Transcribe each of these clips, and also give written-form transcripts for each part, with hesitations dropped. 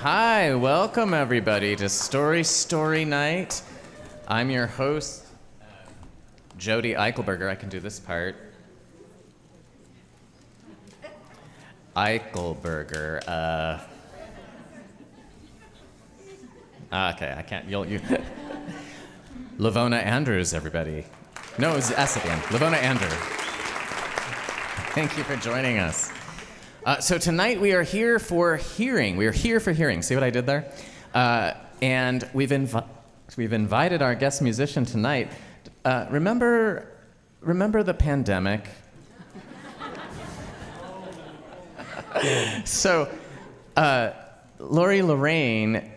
Hi, welcome everybody to Story Night. I'm your host, Jodi Eichelberger. I can do this part. Eichelberger. Okay, I can't. You. LaVona Andrews, everybody. No, it was S at the end. LaVona Andrew. Thank you for joining us. So tonight we are here for hearing. We are here for hearing. See what I did there? And we've invited our guest musician tonight. Remember the pandemic? So, Lori LaRayne,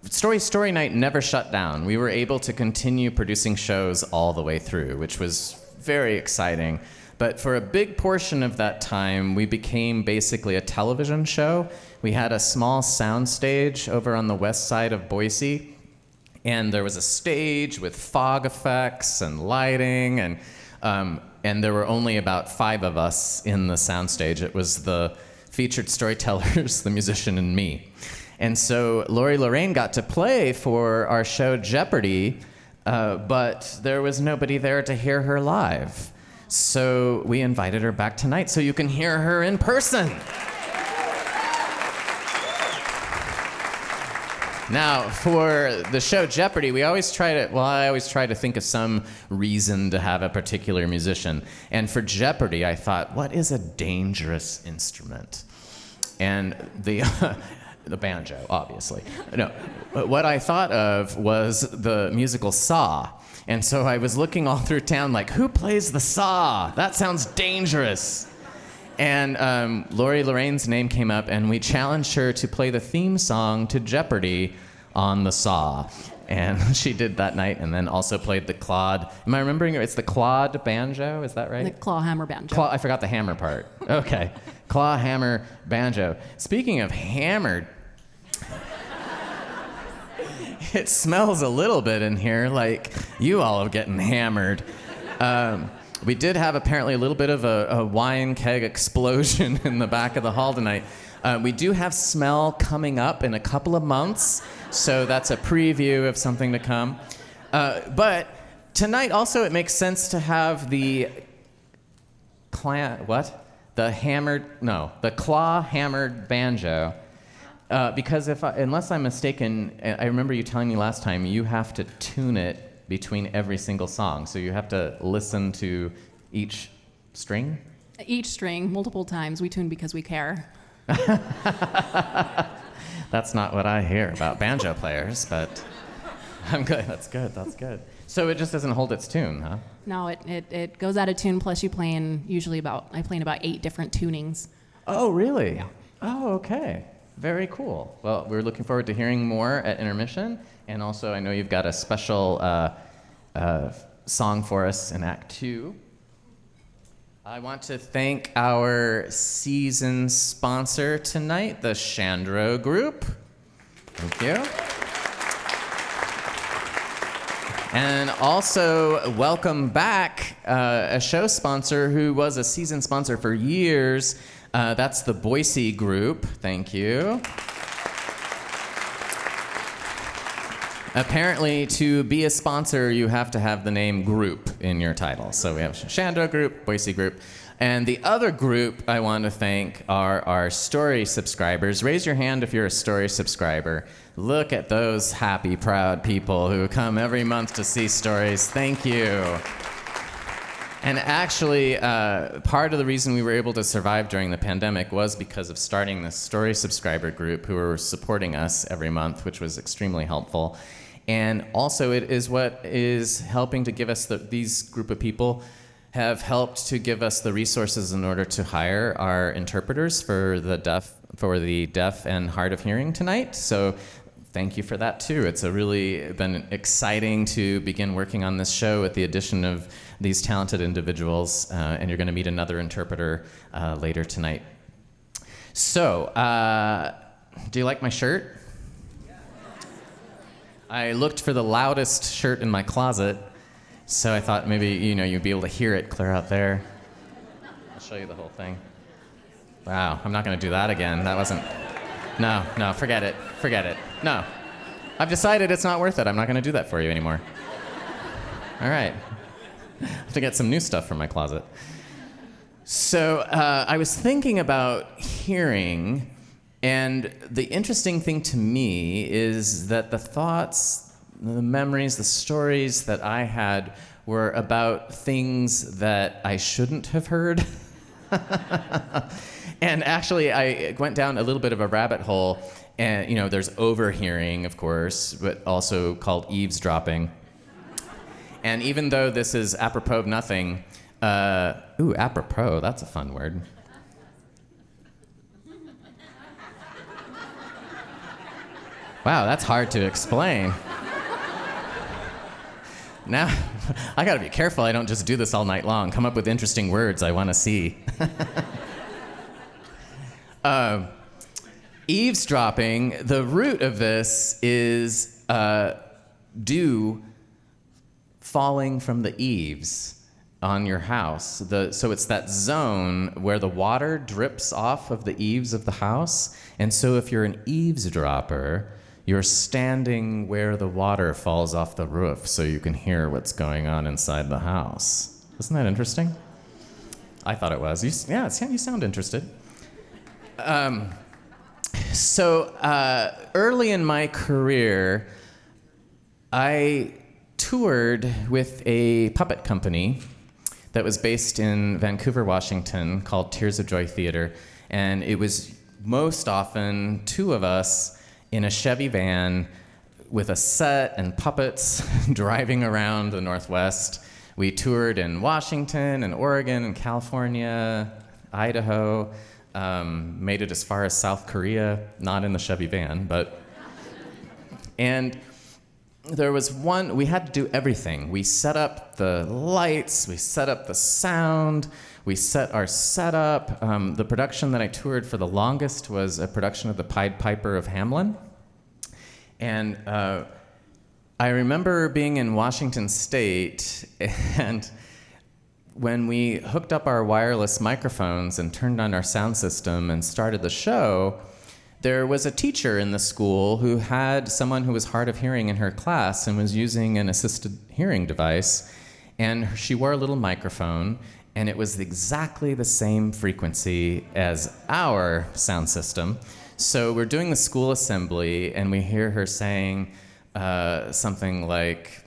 Story Night never shut down. We were able to continue producing shows all the way through, which was very exciting. But for a big portion of that time, we became basically a television show. We had a small sound stage over on the west side of Boise, and there was a stage with fog effects and lighting, and there were only about 5 of us in the sound stage. It was the featured storytellers, the musician, and me. And so Lori LaRayne got to play for our show Jeopardy, but there was nobody there to hear her live. So we invited her back tonight so you can hear her in person. Now, for the show Jeopardy, I always try to think of some reason to have a particular musician. And for Jeopardy, I thought, what is a dangerous instrument? And the banjo, obviously. No, but what I thought of was the musical Saw. And so I was looking all through town like, who plays the saw? That sounds dangerous. And Lori LaRayne's name came up, and we challenged her to play the theme song to Jeopardy on the saw. And she did that night, and then also played the clawed. Am I remembering? It's the clawed banjo, is that right? The claw hammer banjo. I forgot the hammer part. Okay. Claw hammer banjo. Speaking of hammered, it smells a little bit in here like you all are getting hammered. We did have apparently a little bit of a wine keg explosion in the back of the hall tonight. We do have smell coming up in a couple of months, so that's a preview of something to come. But tonight also it makes sense to have the claw hammered banjo. Because unless I'm mistaken, I remember you telling me last time, you have to tune it between every single song. So you have to listen to each string? Each string, multiple times. We tune because we care. That's not what I hear about banjo players, but I'm good. That's good. So it just doesn't hold its tune, huh? No, it goes out of tune, plus I play in about 8 different tunings. Oh, really? Yeah. Oh, okay. Very cool. Well, we're looking forward to hearing more at intermission, and also I know you've got a special song for us in Act 2. I want to thank our season sponsor tonight, the Chandro Group. Thank you. And also welcome back a show sponsor who was a season sponsor for years. That's the Boise Group. Thank you. Apparently, to be a sponsor, you have to have the name group in your title. So we have Chandro Group, Boise Group. And the other group I want to thank are our Story subscribers. Raise your hand if you're a Story subscriber. Look at those happy, proud people who come every month to see stories. Thank you. And actually, part of the reason we were able to survive during the pandemic was because of starting this Story subscriber group who were supporting us every month, which was extremely helpful. And also, it is what is helping to give us these group of people have helped to give us the resources in order to hire our interpreters for the deaf and hard of hearing tonight. So thank you for that too. It's really been exciting to begin working on this show with the addition of these talented individuals, and you're going to meet another interpreter later tonight. So, do you like my shirt? I looked for the loudest shirt in my closet, so I thought maybe you'd be able to hear it clear out there. I'll show you the whole thing. Wow, I'm not going to do that again. That wasn't No, forget it. No. I've decided it's not worth it. I'm not going to do that for you anymore. All right. I have to get some new stuff from my closet. So I was thinking about hearing, and the interesting thing to me is that the thoughts, the memories, the stories that I had were about things that I shouldn't have heard. And actually, I went down a little bit of a rabbit hole, and there's overhearing, of course, but also called eavesdropping. And even though this is apropos of nothing, apropos, that's a fun word. Wow, that's hard to explain. Now, I gotta be careful I don't just do this all night long, come up with interesting words I wanna see. Eavesdropping, the root of this is dew falling from the eaves on your house. So it's that zone where the water drips off of the eaves of the house. And so if you're an eavesdropper, you're standing where the water falls off the roof so you can hear what's going on inside the house. Isn't that interesting? I thought it was. You sound interested. So early in my career, I toured with a puppet company that was based in Vancouver, Washington, called Tears of Joy Theater. And it was most often two of us in a Chevy van with a set and puppets driving around the Northwest. We toured in Washington and Oregon and California, Idaho, made it as far as South Korea, not in the Chevy van, and there was we had to do everything. We set up the lights, we set up the sound, we set our setup. The production that I toured for the longest was a production of the Pied Piper of Hamelin. And I remember being in Washington State, and when we hooked up our wireless microphones and turned on our sound system and started the show, there was a teacher in the school who had someone who was hard of hearing in her class and was using an assisted hearing device. And she wore a little microphone, and it was exactly the same frequency as our sound system. So we're doing the school assembly, and we hear her saying something like,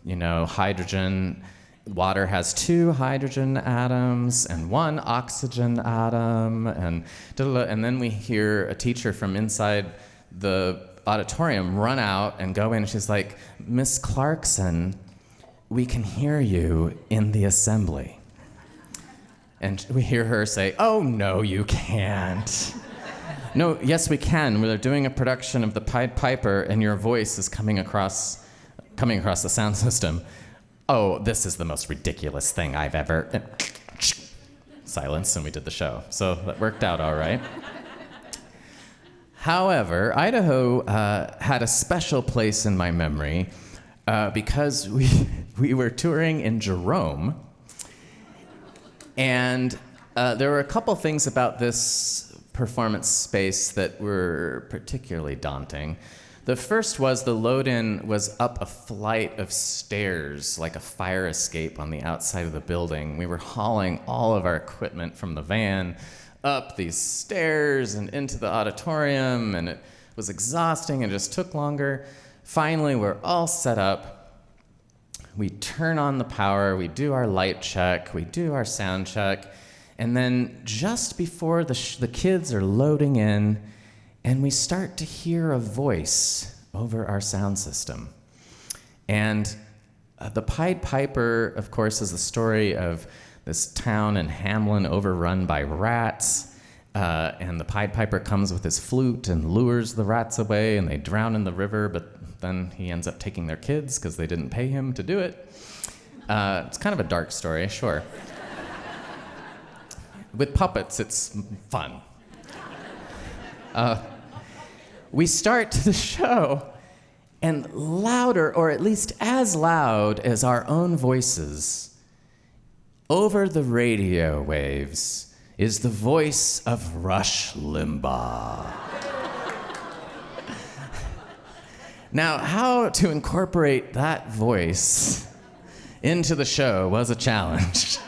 hydrogen, water has 2 hydrogen atoms and 1 oxygen atom, and then we hear a teacher from inside the auditorium run out and go in, and she's like, "Miss Clarkson, we can hear you in the assembly." And we hear her say, "Oh, no, you can't." "No, yes, we can. We're doing a production of the Pied Piper, and your voice is coming across the sound system." "Oh, this is the most ridiculous thing I've ever..." Silence, and we did the show. So that worked out all right. However, Idaho had a special place in my memory because we were touring in Jerome, and there were a couple things about this performance space that were particularly daunting. The first was the load-in was up a flight of stairs, like a fire escape on the outside of the building. We were hauling all of our equipment from the van up these stairs and into the auditorium, and it was exhausting and just took longer. Finally, we're all set up. We turn on the power, we do our light check, we do our sound check, and then just before the kids are loading in, and we start to hear a voice over our sound system. And the Pied Piper, of course, is the story of this town in Hamelin overrun by rats. And the Pied Piper comes with his flute and lures the rats away, and they drown in the river, but then he ends up taking their kids because they didn't pay him to do it. It's kind of a dark story, sure. With puppets, it's fun. We start the show, and louder, or at least as loud as our own voices, over the radio waves is the voice of Rush Limbaugh. Now, how to incorporate that voice into the show was a challenge.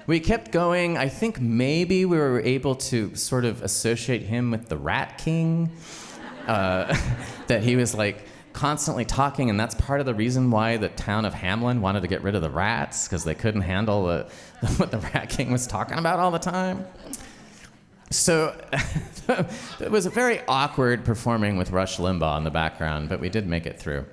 We kept going. I think maybe we were able to sort of associate him with the Rat King, that he was like constantly talking, and that's part of the reason why the town of Hamlin wanted to get rid of the rats, because they couldn't handle what the Rat King was talking about all the time. So it was very awkward performing with Rush Limbaugh in the background, but we did make it through.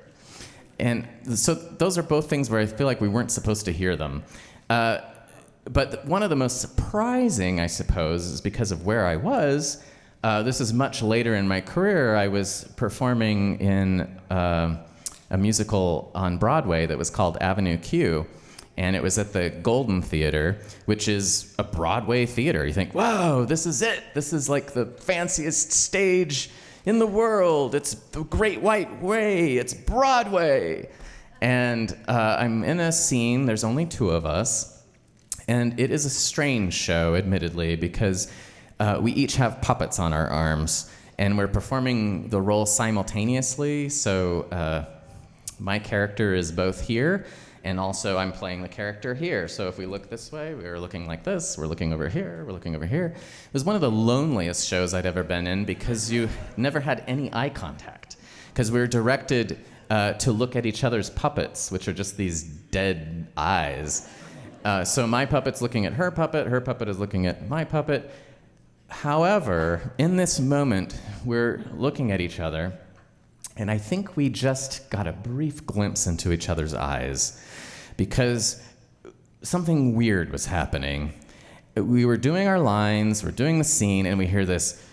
And so those are both things where I feel like we weren't supposed to hear them. But one of the most surprising, I suppose, is because of where I was. This is much later in my career. I was performing in a musical on Broadway that was called Avenue Q. And it was at the Golden Theater, which is a Broadway theater. You think, whoa, this is it. This is like the fanciest stage in the world. It's the Great White Way. It's Broadway. And I'm in a scene. There's only two of us. And it is a strange show, admittedly, because we each have puppets on our arms. And we're performing the role simultaneously. So my character is both here, and also I'm playing the character here. So if we look this way, we're looking like this. We're looking over here. We're looking over here. It was one of the loneliest shows I'd ever been in because you never had any eye contact. Because we were directed to look at each other's puppets, which are just these dead eyes. So my puppet's looking at her puppet is looking at my puppet. However, in this moment, we're looking at each other, and I think we just got a brief glimpse into each other's eyes because something weird was happening. We were doing our lines, we're doing the scene, and we hear this.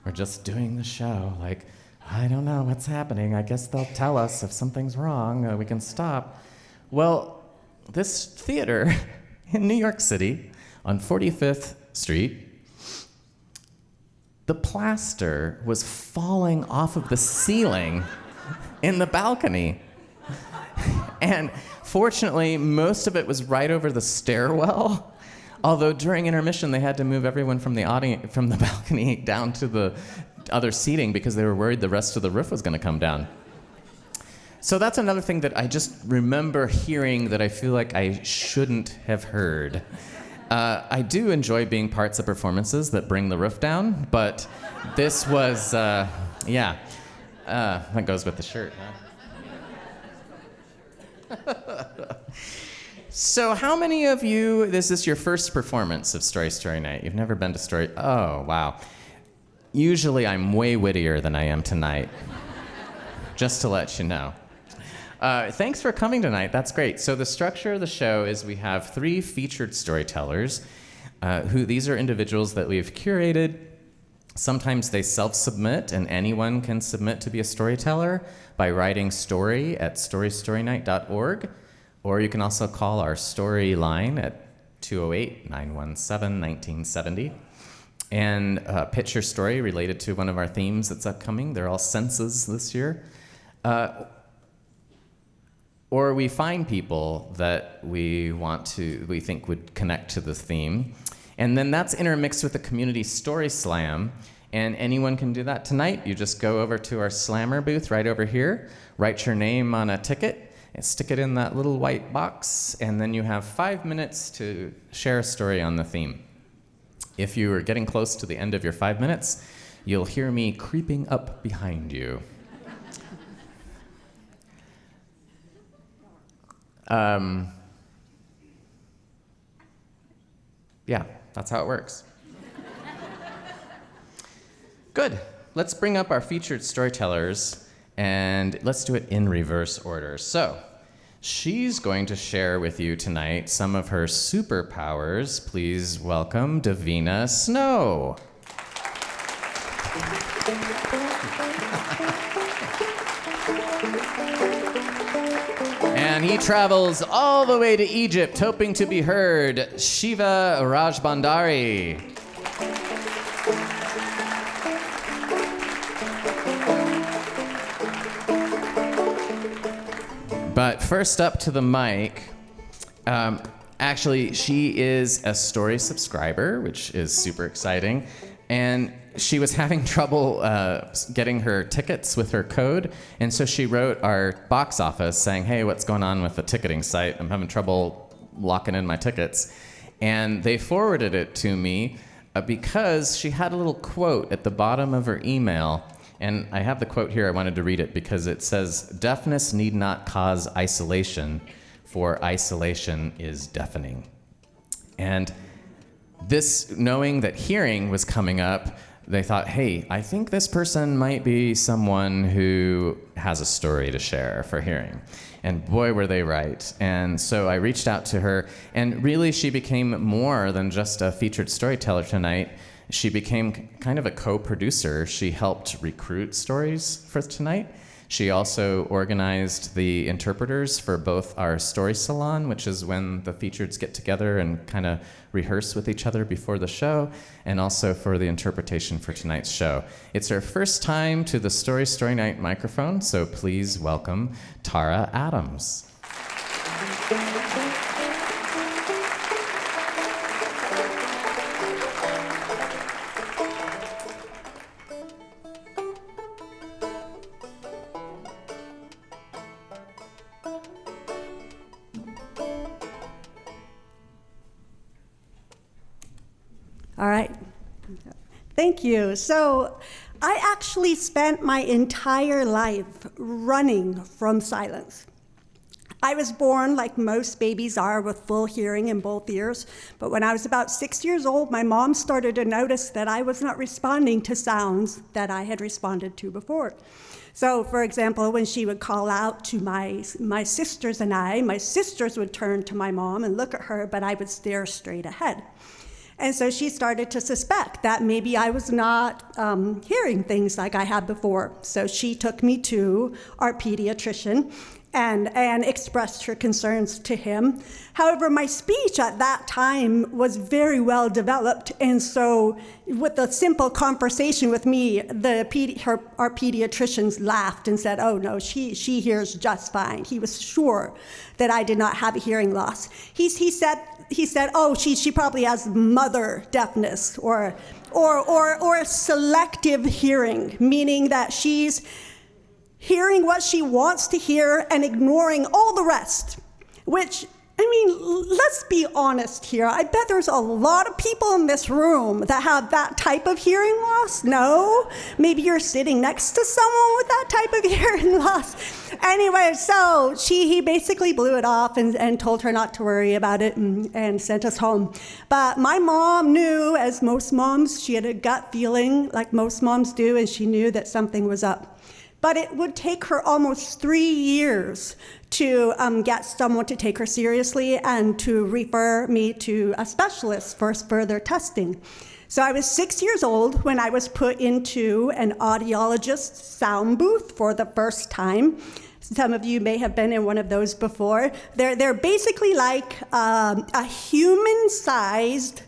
We're just doing the show, like, I don't know what's happening. I guess they'll tell us if something's wrong, we can stop. Well, this theater in New York City on 45th Street, the plaster was falling off of the ceiling in the balcony. And fortunately, most of it was right over the stairwell. Although during intermission, they had to move everyone from the balcony down to the other seating because they were worried the rest of the roof was going to come down. So that's another thing that I just remember hearing that I feel like I shouldn't have heard. I do enjoy being parts of performances that bring the roof down, but this was, that goes with the shirt, huh? So how many of you, this is your first performance of Story Night? You've never been to Story, oh, wow. Usually I'm way wittier than I am tonight, just to let you know. Thanks for coming tonight. That's great. So the structure of the show is we have 3 featured storytellers. These are individuals that we've curated. Sometimes they self-submit, and anyone can submit to be a storyteller by writing story at storynight.org. Or you can also call our story line at 208-917-1970 and pitch your story related to one of our themes that's upcoming. They're all senses this year. Or we find people that we think would connect to the theme. And then that's intermixed with the community story slam. And anyone can do that tonight. You just go over to our slammer booth right over here, write your name on a ticket, and stick it in that little white box, and then you have 5 minutes to share a story on the theme. If you are getting close to the end of your 5 minutes, you'll hear me creeping up behind you. Yeah, that's how it works. Good. Let's bring up our featured storytellers, and let's do it in reverse order. So, she's going to share with you tonight some of her superpowers. Please welcome Davina Snow. And he travels all the way to Egypt, hoping to be heard, Shiva Rajbhandari. But first up to the mic, Actually, she is a story subscriber, which is super exciting. And she was having trouble getting her tickets with her code. And so she wrote our box office saying, hey, what's going on with the ticketing site? I'm having trouble locking in my tickets. And they forwarded it to me because she had a little quote at the bottom of her email. And I have the quote here. I wanted to read it because it says, deafness need not cause isolation, for isolation is deafening. And this, knowing that hearing was coming up, they thought, hey, I think this person might be someone who has a story to share for hearing. And boy, were they right. And so I reached out to her, and really she became more than just a featured storyteller tonight. She became kind of a co-producer. She helped recruit stories for tonight. She also organized the interpreters for both our story salon, which is when the featureds get together and kind of rehearse with each other before the show, and also for the interpretation for tonight's show. It's her first time to the Story Night microphone, so please welcome Tara Adams. All right. Thank you. So I actually spent my entire life running from silence. I was born, like most babies are, with full hearing in both ears. But when I was about 6 years old, my mom started to notice that I was not responding to sounds that I had responded to before. So, for example, when she would call out to my sisters and I, my sisters would turn to my mom and look at her, but I would stare straight ahead. And so she started to suspect that maybe I was not hearing things like I had before. So she took me to our pediatrician and expressed her concerns to him. However, my speech at that time was very well developed, and so with a simple conversation with me, our pediatricians laughed and said, oh no, she hears just fine. He was sure that I did not have a hearing loss. He said, oh, she probably has mother deafness or selective hearing, meaning that she's hearing what she wants to hear and ignoring all the rest, which, I mean, let's be honest here. I bet there's a lot of people in this room that have that type of hearing loss. No? Maybe you're sitting next to someone with that type of hearing loss. Anyway, so he basically blew it off and told her not to worry about it and sent us home. But my mom knew, as most moms, she had a gut feeling like most moms do, and she knew that something was up. But it would take her almost 3 years to get someone to take her seriously and to refer me to a specialist for further testing. So I was 6 years old when I was put into an audiologist's sound booth for the first time. Some of you may have been in one of those before. They're basically like a human-sized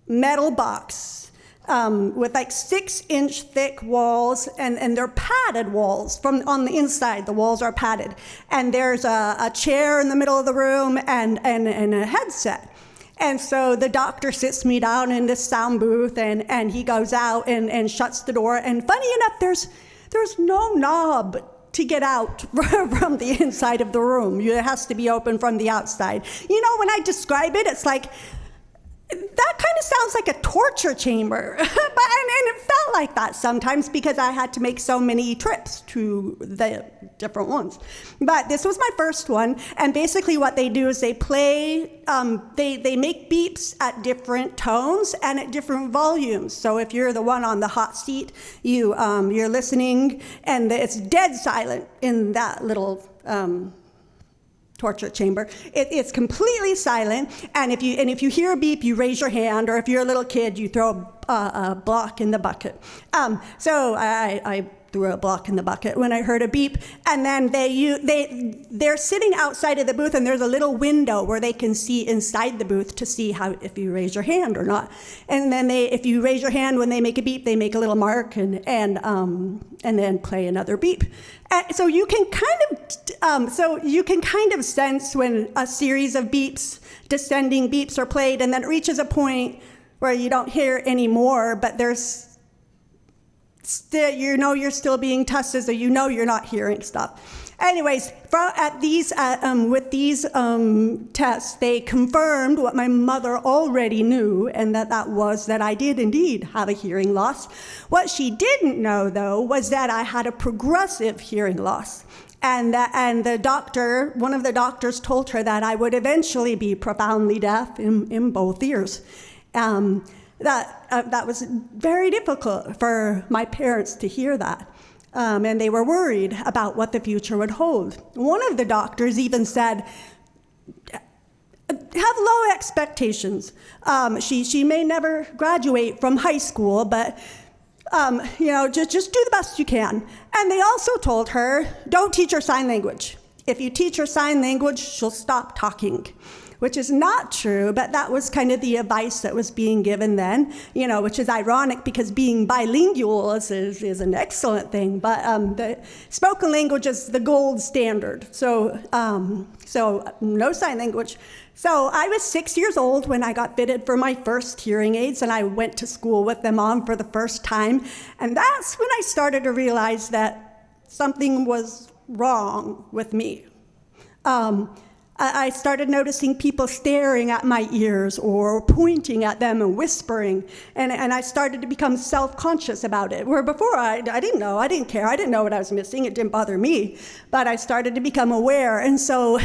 metal box with like 6-inch thick walls, and they're padded walls from on the inside. The walls are padded, and there's a chair in the middle of the room and a headset. And so the doctor sits me down in this sound booth, and he goes out and shuts the door. And funny enough, there's no knob to get out from the inside of the room. It has to be open from the outside. You know, when I describe it, it's like, that kind of sounds like a torture chamber. And it felt like that sometimes because I had to make so many trips to the different ones. But this was my first one, and basically what they do is they play, they make beeps at different tones and at different volumes. So if you're the one on the hot seat, you're listening, and it's dead silent in that little torture chamber. It's completely silent, and if you hear a beep, you raise your hand, or if you're a little kid, you throw a block in the bucket. So I threw a block in the bucket when I heard a beep, and then they're sitting outside of the booth, and there's a little window where they can see inside the booth to see if you raise your hand or not. And then if you raise your hand when they make a beep, they make a little mark and then play another beep. So you can kind of So you can kind of sense when a series of beeps, descending beeps are played, and then it reaches a point where you don't hear anymore, but there's still, you're still being tested, so you're not hearing stuff. Anyways, with these tests, they confirmed what my mother already knew, and that was that I did indeed have a hearing loss. What she didn't know, though, was that I had a progressive hearing loss, and the doctor, one of the doctors, told her that I would eventually be profoundly deaf in both ears. That was very difficult for my parents to hear that. And they were worried about what the future would hold. One of the doctors even said, have low expectations. She may never graduate from high school, but just do the best you can. And they also told her, don't teach her sign language. If you teach her sign language, she'll stop talking, which is not true, but that was kind of the advice that was being given then, which is ironic because being bilingual is an excellent thing, but the spoken language is the gold standard, so no sign language. So I was 6 years old when I got fitted for my first hearing aids, and I went to school with them on for the first time, and that's when I started to realize that something was wrong with me. I started noticing people staring at my ears or pointing at them and whispering, and I started to become self-conscious about it, where before I didn't know, I didn't care, I didn't know what I was missing, it didn't bother me, but I started to become aware. And so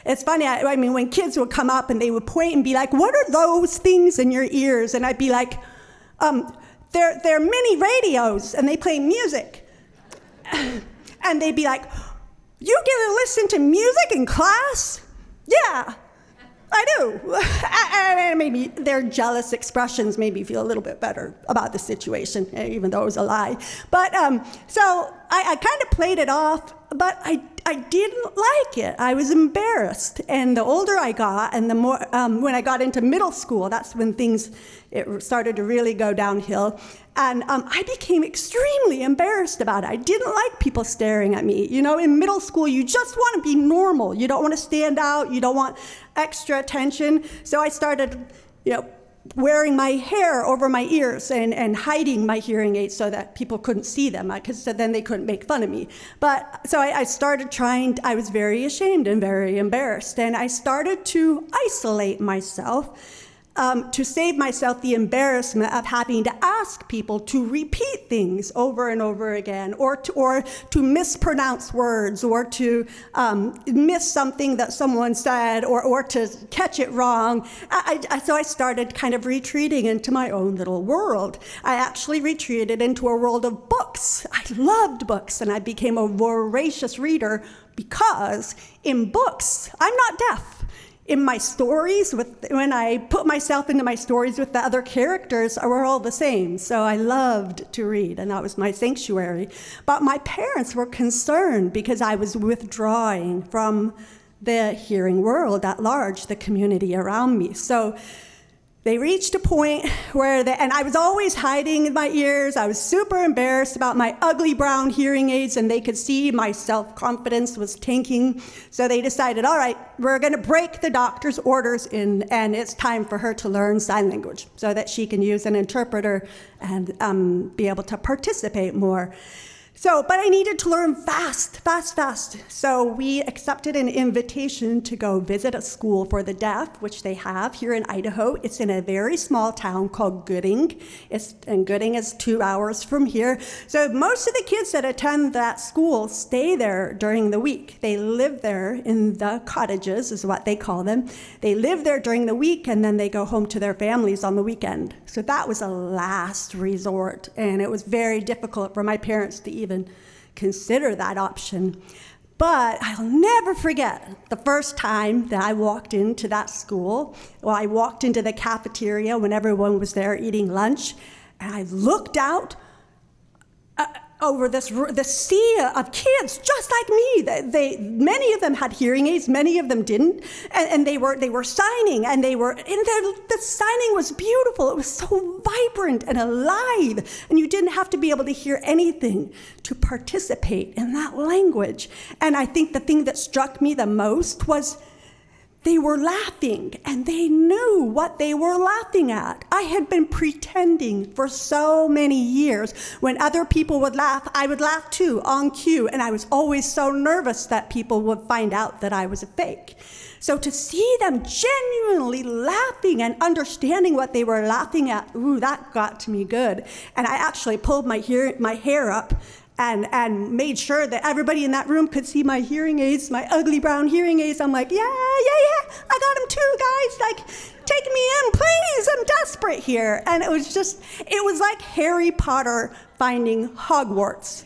it's funny, I mean, when kids would come up and they would point and be like, what are those things in your ears? And I'd be like, they're mini radios, and they play music. And they'd be like, you get to listen to music in class? Yeah, I do. And maybe their jealous expressions made me feel a little bit better about the situation, even though it was a lie. But so I kind of played it off, but I didn't like it. I was embarrassed. And the older I got, and the more, when I got into middle school, that's when it started to really go downhill. And I became extremely embarrassed about it. I didn't like people staring at me. In middle school, you just want to be normal. You don't want to stand out. You don't want extra attention. So I started, wearing my hair over my ears and hiding my hearing aids so that people couldn't see them, because then they couldn't make fun of me. But so I started I was very ashamed and very embarrassed. And I started to isolate myself, to save myself the embarrassment of having to ask people to repeat things over and over again, or to mispronounce words, or to miss something that someone said, or to catch it wrong. So I started kind of retreating into my own little world. I actually retreated into a world of books. I loved books, and I became a voracious reader because in books, I'm not deaf. In my stories, when I put myself into my stories with the other characters, we're all the same. So I loved to read, and that was my sanctuary. But my parents were concerned because I was withdrawing from the hearing world at large, the community around me. So they reached a point where and I was always hiding in my ears. I was super embarrassed about my ugly brown hearing aids, and they could see my self-confidence was tanking. So they decided, all right, we're going to break the doctor's orders and it's time for her to learn sign language so that she can use an interpreter and be able to participate more. But I needed to learn fast. So we accepted an invitation to go visit a school for the deaf, which they have here in Idaho. It's in a very small town called Gooding. And Gooding is 2 hours from here. So most of the kids that attend that school stay there during the week. They live there in the cottages, is what they call them. They live there during the week, and then they go home to their families on the weekend. So that was a last resort, and it was very difficult for my parents to even consider that option. But I'll never forget the first time that I walked into that school. Well, I walked into the cafeteria when everyone was there eating lunch, and I looked out. over this sea of kids just like me. Many of them had hearing aids, many of them didn't, and they were signing, and the signing was beautiful. It was so vibrant and alive, and you didn't have to be able to hear anything to participate in that language. And I think the thing that struck me the most was they were laughing, and they knew what they were laughing at. I had been pretending for so many years. When other people would laugh, I would laugh too, on cue, and I was always so nervous that people would find out that I was a fake. So to see them genuinely laughing and understanding what they were laughing at, ooh, that got to me good. And I actually pulled my hair up and made sure that everybody in that room could see my hearing aids, my ugly brown hearing aids. I'm like, yeah, I got them too, guys. Like, take me in, please. I'm desperate here. And it was like Harry Potter finding Hogwarts.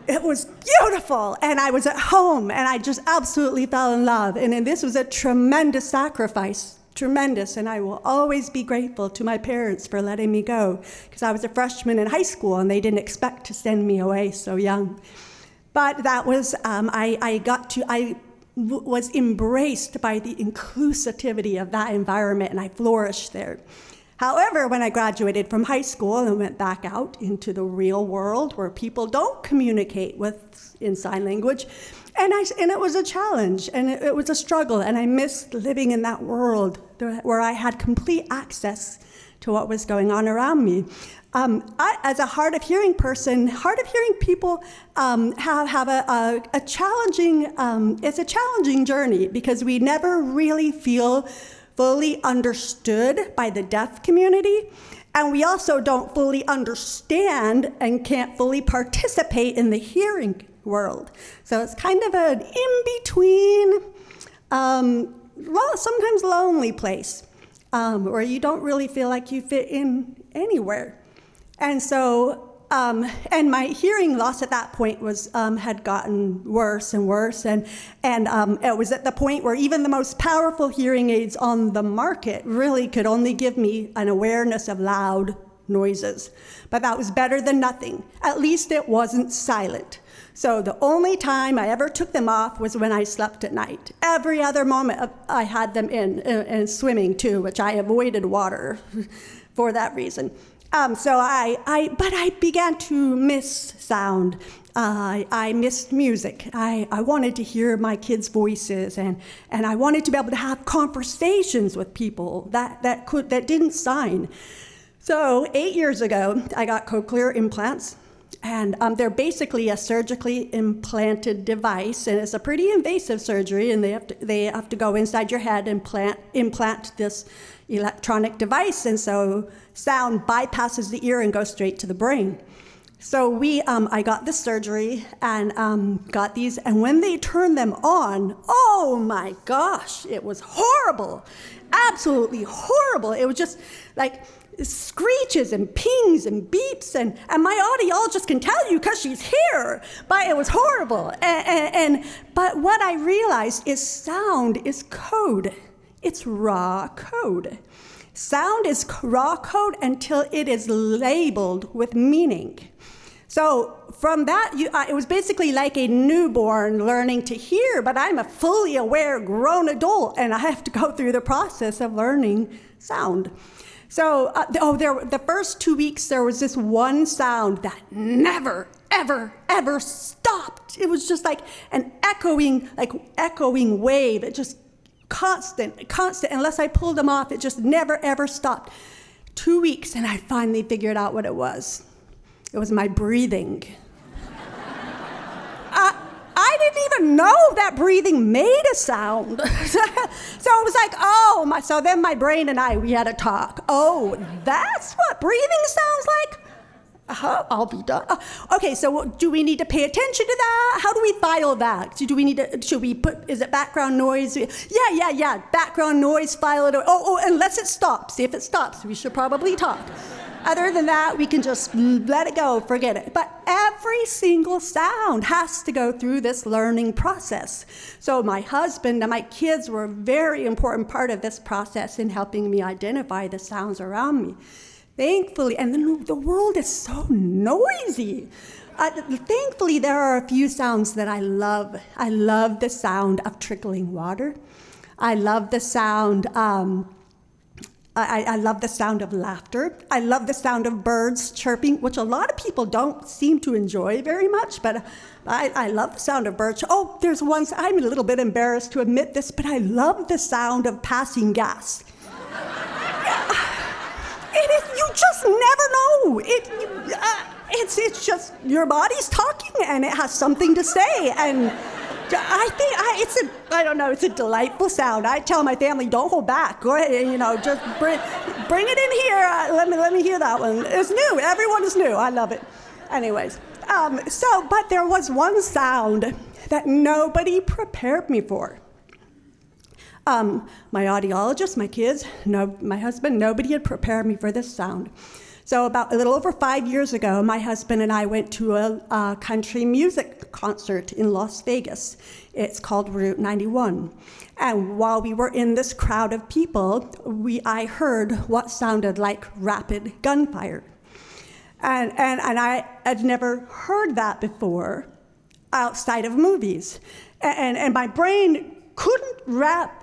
It was beautiful, and I was at home, and I just absolutely fell in love. And this was a tremendous sacrifice. Tremendous, and I will always be grateful to my parents for letting me go, because I was a freshman in high school and they didn't expect to send me away so young. But that was, I was embraced by the inclusivity of that environment, and I flourished there. However, when I graduated from high school and went back out into the real world where people don't communicate in sign language, and it was a challenge, and it was a struggle, and I missed living in that world where I had complete access to what was going on around me. As a hard of hearing person, hard of hearing people have a challenging, it's a challenging journey, because we never really feel fully understood by the deaf community, and we also don't fully understand and can't fully participate in the hearing world. So it's kind of an in-between, sometimes lonely place, where you don't really feel like you fit in anywhere. And so, and my hearing loss at that point had gotten worse and worse, and it was at the point where even the most powerful hearing aids on the market really could only give me an awareness of loud noises. But that was better than nothing. At least it wasn't silent. So the only time I ever took them off was when I slept at night. Every other moment I had them in, and swimming too, which I avoided water for that reason. So I began to miss sound. I missed music. I wanted to hear my kids' voices, and I wanted to be able to have conversations with people that didn't sign. So 8 years ago, I got cochlear implants. And they're basically a surgically implanted device, and it's a pretty invasive surgery, and they have to go inside your head and implant this electronic device, and so sound bypasses the ear and goes straight to the brain. So I got this surgery and got these, and when they turned them on, oh my gosh, it was horrible, absolutely horrible. It was just like screeches and pings and beeps, and my audiologist can tell you because she's here, but it was horrible. But what I realized is sound is code. It's raw code. Sound is raw code until it is labeled with meaning. So from that, it was basically like a newborn learning to hear, but I'm a fully aware grown adult, and I have to go through the process of learning sound. So the first 2 weeks, there was this one sound that never, ever, ever stopped. It was just like an echoing wave. It just constant. Unless I pulled them off, it just never, ever stopped. 2 weeks, and I finally figured out what it was. It was my breathing. I didn't even know that breathing made a sound. So it was like, so then my brain and we had a talk. Oh, that's what breathing sounds like? I'll be done. Okay, so do we need to pay attention to that? How do we file that? Is it background noise? Yeah, background noise, file it. Unless it stops. See if it stops, we should probably talk. Other than that, we can just let it go, forget it. But every single sound has to go through this learning process. So my husband and my kids were a very important part of this process in helping me identify the sounds around me. Thankfully, and the world is so noisy. Thankfully, there are a few sounds that I love. I love the sound of trickling water. I love the sound. I love the sound of laughter. I love the sound of birds chirping, which a lot of people don't seem to enjoy very much, but I love the sound of birds. Oh, there's one, I'm a little bit embarrassed to admit this, but I love the sound of passing gas. You just never know. It's just your body's talking and it has something to say. And I think it's a delightful sound. I tell my family, don't hold back. Go ahead, just bring it in here. Let me hear that one. It's new. Everyone is new. I love it. Anyways, but there was one sound that nobody prepared me for. My audiologist, my kids, my husband, nobody had prepared me for this sound. So about a little over 5 years ago, my husband and I went to a country music concert in Las Vegas. It's called Route 91. And while we were in this crowd of people, I heard what sounded like rapid gunfire. And I had never heard that before outside of movies. And my brain couldn't wrap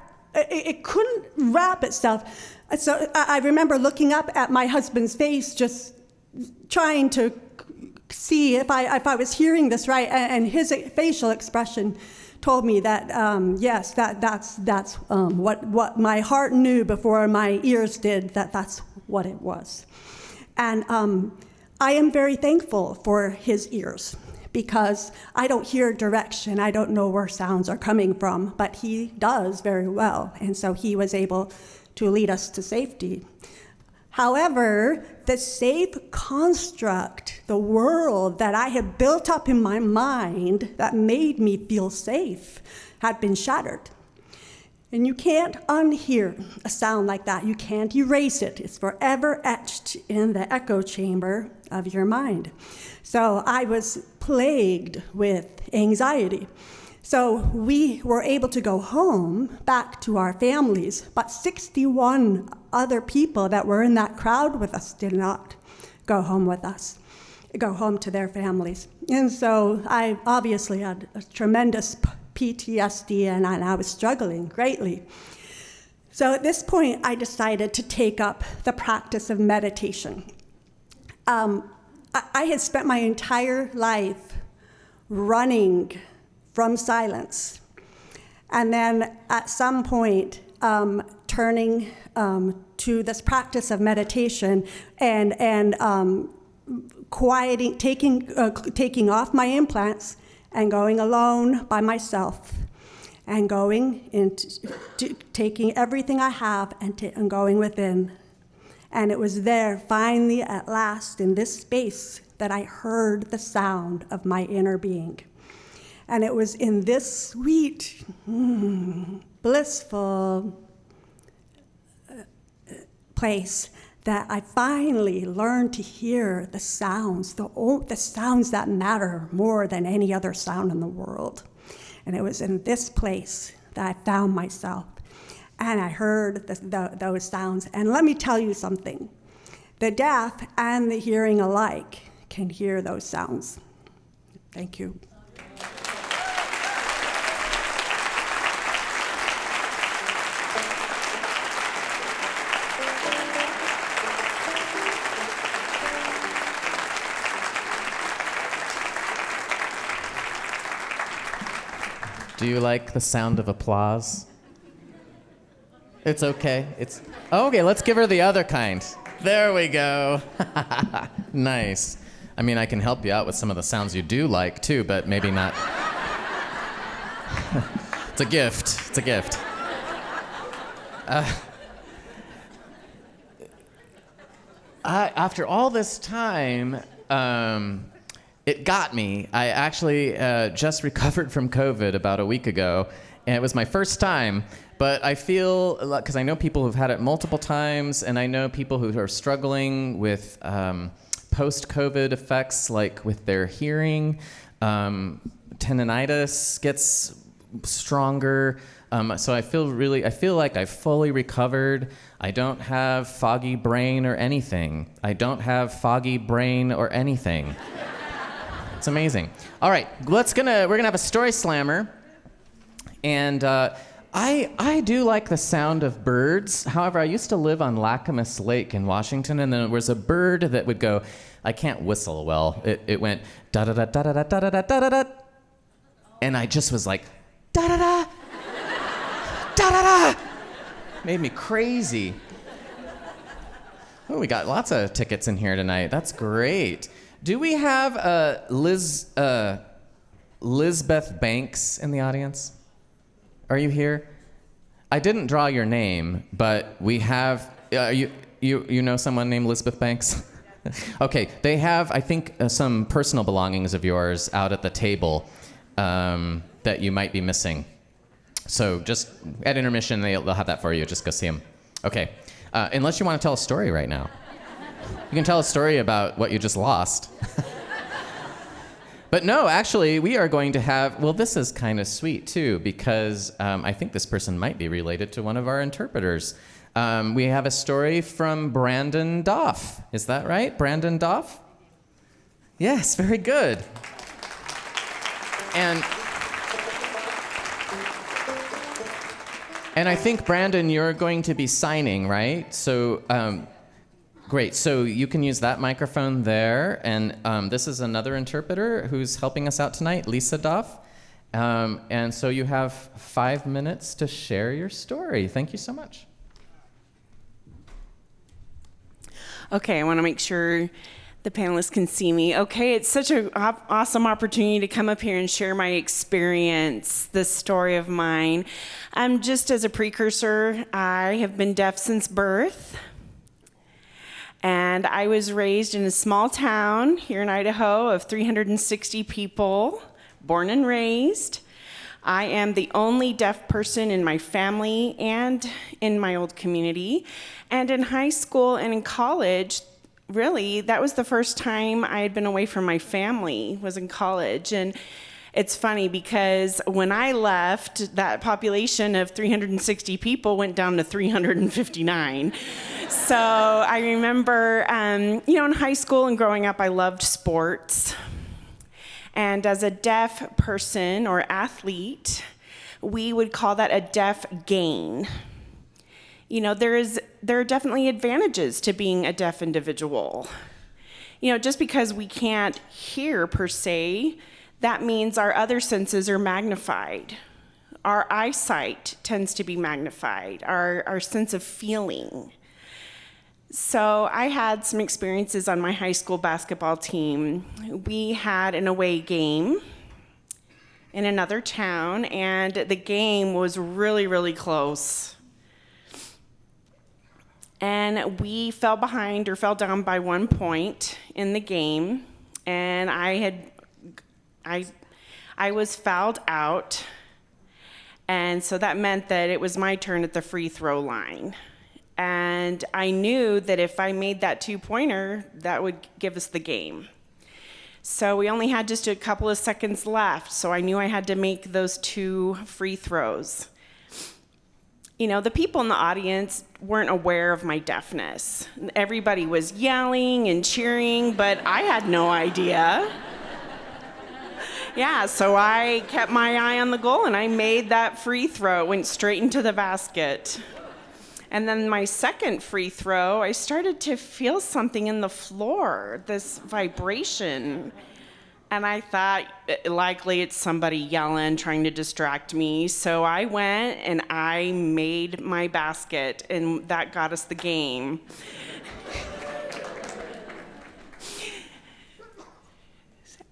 itself. So I remember looking up at my husband's face, just trying to see if I was hearing this right, and his facial expression told me that yes, that's what my heart knew before my ears did, that's what it was. And I am very thankful for his ears, because I don't hear direction. I don't know where sounds are coming from, but he does very well. And so he was able to lead us to safety. However, the safe construct, the world that I had built up in my mind that made me feel safe, had been shattered. And you can't unhear a sound like that. You can't erase it. It's forever etched in the echo chamber of your mind. So I was plagued with anxiety. So we were able to go home, back to our families, but 61 other people that were in that crowd with us did not go home with us, go home to their families. And so I obviously had a tremendous PTSD, and I was struggling greatly. So at this point, I decided to take up the practice of meditation. I had spent my entire life running from silence, and then at some point turning to this practice of meditation and quieting, taking off my implants and going alone by myself, and going into taking everything I have and going within. And it was there, finally, at last, in this space, that I heard the sound of my inner being. And it was in this sweet, blissful place that I finally learned to hear the sounds, the sounds that matter more than any other sound in the world. And it was in this place that I found myself. And I heard those sounds. And let me tell you something. The deaf and the hearing alike can hear those sounds. Thank you. Do you like the sound of applause? It's okay. Okay, let's give her the other kind. There we go. Nice. I mean, I can help you out with some of the sounds you do like, too, but maybe not. It's a gift. It's a gift. After all this time, it got me. I actually just recovered from COVID about a week ago, and it was my first time. But I feel, because I know people who've had it multiple times, and I know people who are struggling with post-COVID effects, like with their hearing. Tendinitis gets stronger. So I feel like I've fully recovered. I don't have foggy brain or anything. It's amazing. All right, we're gonna have a story slammer, and I do like the sound of birds. However, I used to live on Lacamas Lake in Washington, and there was a bird that would go. I can't whistle well. It went da da da da da da da da da da, and I just was like da da da da da da. Made me crazy. Oh, we got lots of tickets in here tonight. That's great. Do we have Lizbeth Banks in the audience? Are you here? I didn't draw your name, but we have. You know someone named Lizbeth Banks? Okay, they have, I think, some personal belongings of yours out at the table that you might be missing. So just at intermission, they'll have that for you. Just go see them. Okay, unless you want to tell a story right now. You can tell a story about what you just lost. But no, actually, we are going to have, well, this is kind of sweet, too, because I think this person might be related to one of our interpreters. We have a story from Brandon Doff. Is that right? Brandon Doff? Yes, very good. And I think, Brandon, you're going to be signing, right? So, great. So you can use that microphone there. And this is another interpreter who's helping us out tonight, Lisa Doff. And so you have 5 minutes to share your story. Thank you so much. Okay, I want to make sure the panelists can see me. Okay, it's such an awesome opportunity to come up here and share my experience, this story of mine. Just as a precursor, I have been deaf since birth. And I was raised in a small town here in Idaho of 360 people, born and raised. I am the only deaf person in my family and in my old community. And in high school and in college, really, that was the first time I had been away from my family, was in college. And it's funny because when I left, that population of 360 people went down to 359. So I remember, in high school and growing up, I loved sports. And as a deaf person or athlete, we would call that a deaf gain. There are definitely advantages to being a deaf individual. Just because we can't hear per se, that means our other senses are magnified. Our eyesight tends to be magnified, our sense of feeling. So I had some experiences on my high school basketball team. We had an away game in another town, and the game was really, really close. And we fell down by 1 point in the game, and I was fouled out, and so that meant that it was my turn at the free throw line. And I knew that if I made that 2-pointer, that would give us the game. So we only had just a couple of seconds left, so I knew I had to make those 2 free throws. The people in the audience weren't aware of my deafness. Everybody was yelling and cheering, but I had no idea. Yeah, so I kept my eye on the goal and I made that free throw. It went straight into the basket. And then my second free throw, I started to feel something in the floor, this vibration. And I thought, likely it's somebody yelling, trying to distract me. So I went and I made my basket, and that got us the game.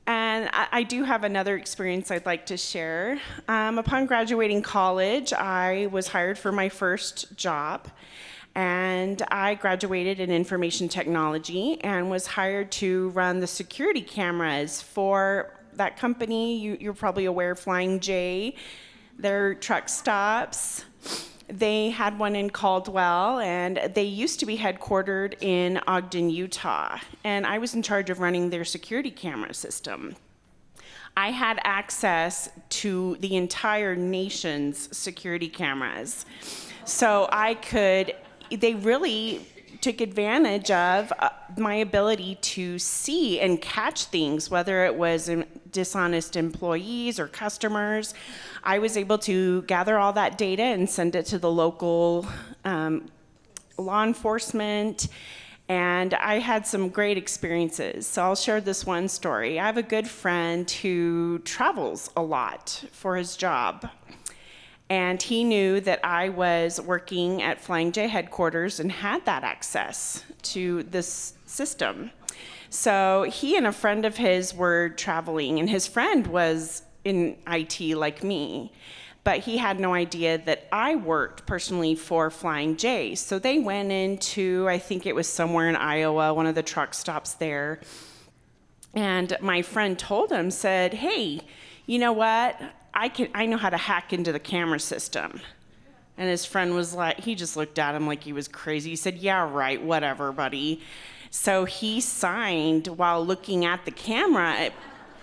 And I do have another experience I'd like to share. Upon graduating college, I was hired for my first job. And I graduated in information technology and was hired to run the security cameras for that company. You're probably aware, Flying J, their truck stops. They had one in Caldwell, and they used to be headquartered in Ogden, Utah. And I was in charge of running their security camera system. I had access to the entire nation's security cameras. So they really took advantage of my ability to see and catch things, whether it was dishonest employees or customers. I was able to gather all that data and send it to the local law enforcement, and I had some great experiences. So I'll share this one story. I have a good friend who travels a lot for his job. And he knew that I was working at Flying J headquarters and had that access to this system. So he and a friend of his were traveling, and his friend was in IT like me, but he had no idea that I worked personally for Flying J. So they went into, I think it was somewhere in Iowa, one of the truck stops there. And my friend told him, said, hey, you know what? I know how to hack into the camera system. And his friend was like, he just looked at him like he was crazy. He said, yeah, right, whatever, buddy. So he signed while looking at the camera,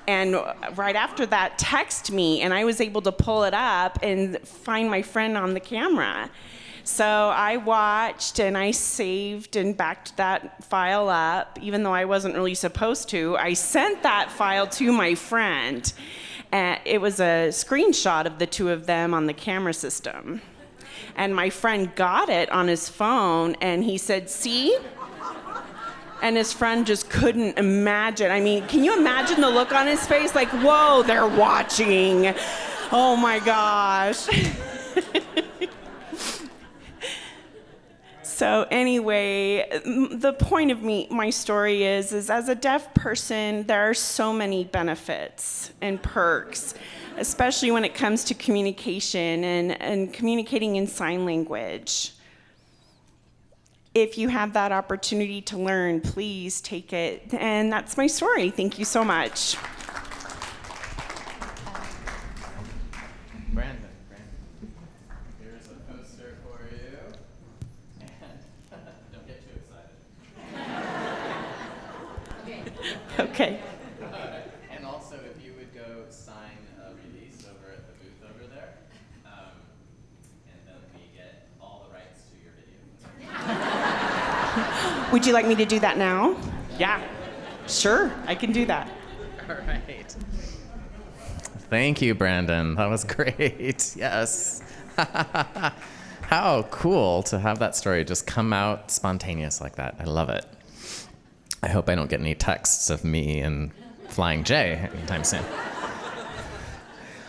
and right after that, text me, and I was able to pull it up and find my friend on the camera. So I watched, and I saved and backed that file up, even though I wasn't really supposed to. I sent that file to my friend. It was a screenshot of the two of them on the camera system. And my friend got it on his phone, and he said, see? And his friend just couldn't imagine. I mean, can you imagine the look on his face? Like, whoa, they're watching. Oh my gosh. So anyway, the point of my story is as a deaf person, there are so many benefits and perks, especially when it comes to communication and communicating in sign language. If you have that opportunity to learn, please take it. And that's my story. Thank you so much. Brandon, here's a poster for you. And don't get too excited. Okay. And also, if you would go sign a release over at the booth over there, and then we get all the rights to your video. Would you like me to do that now? Yeah. Sure, I can do that. All right. Thank you, Brandon. That was great. Yes. How cool to have that story just come out spontaneous like that. I love it. I hope I don't get any texts of me and Flying J anytime soon.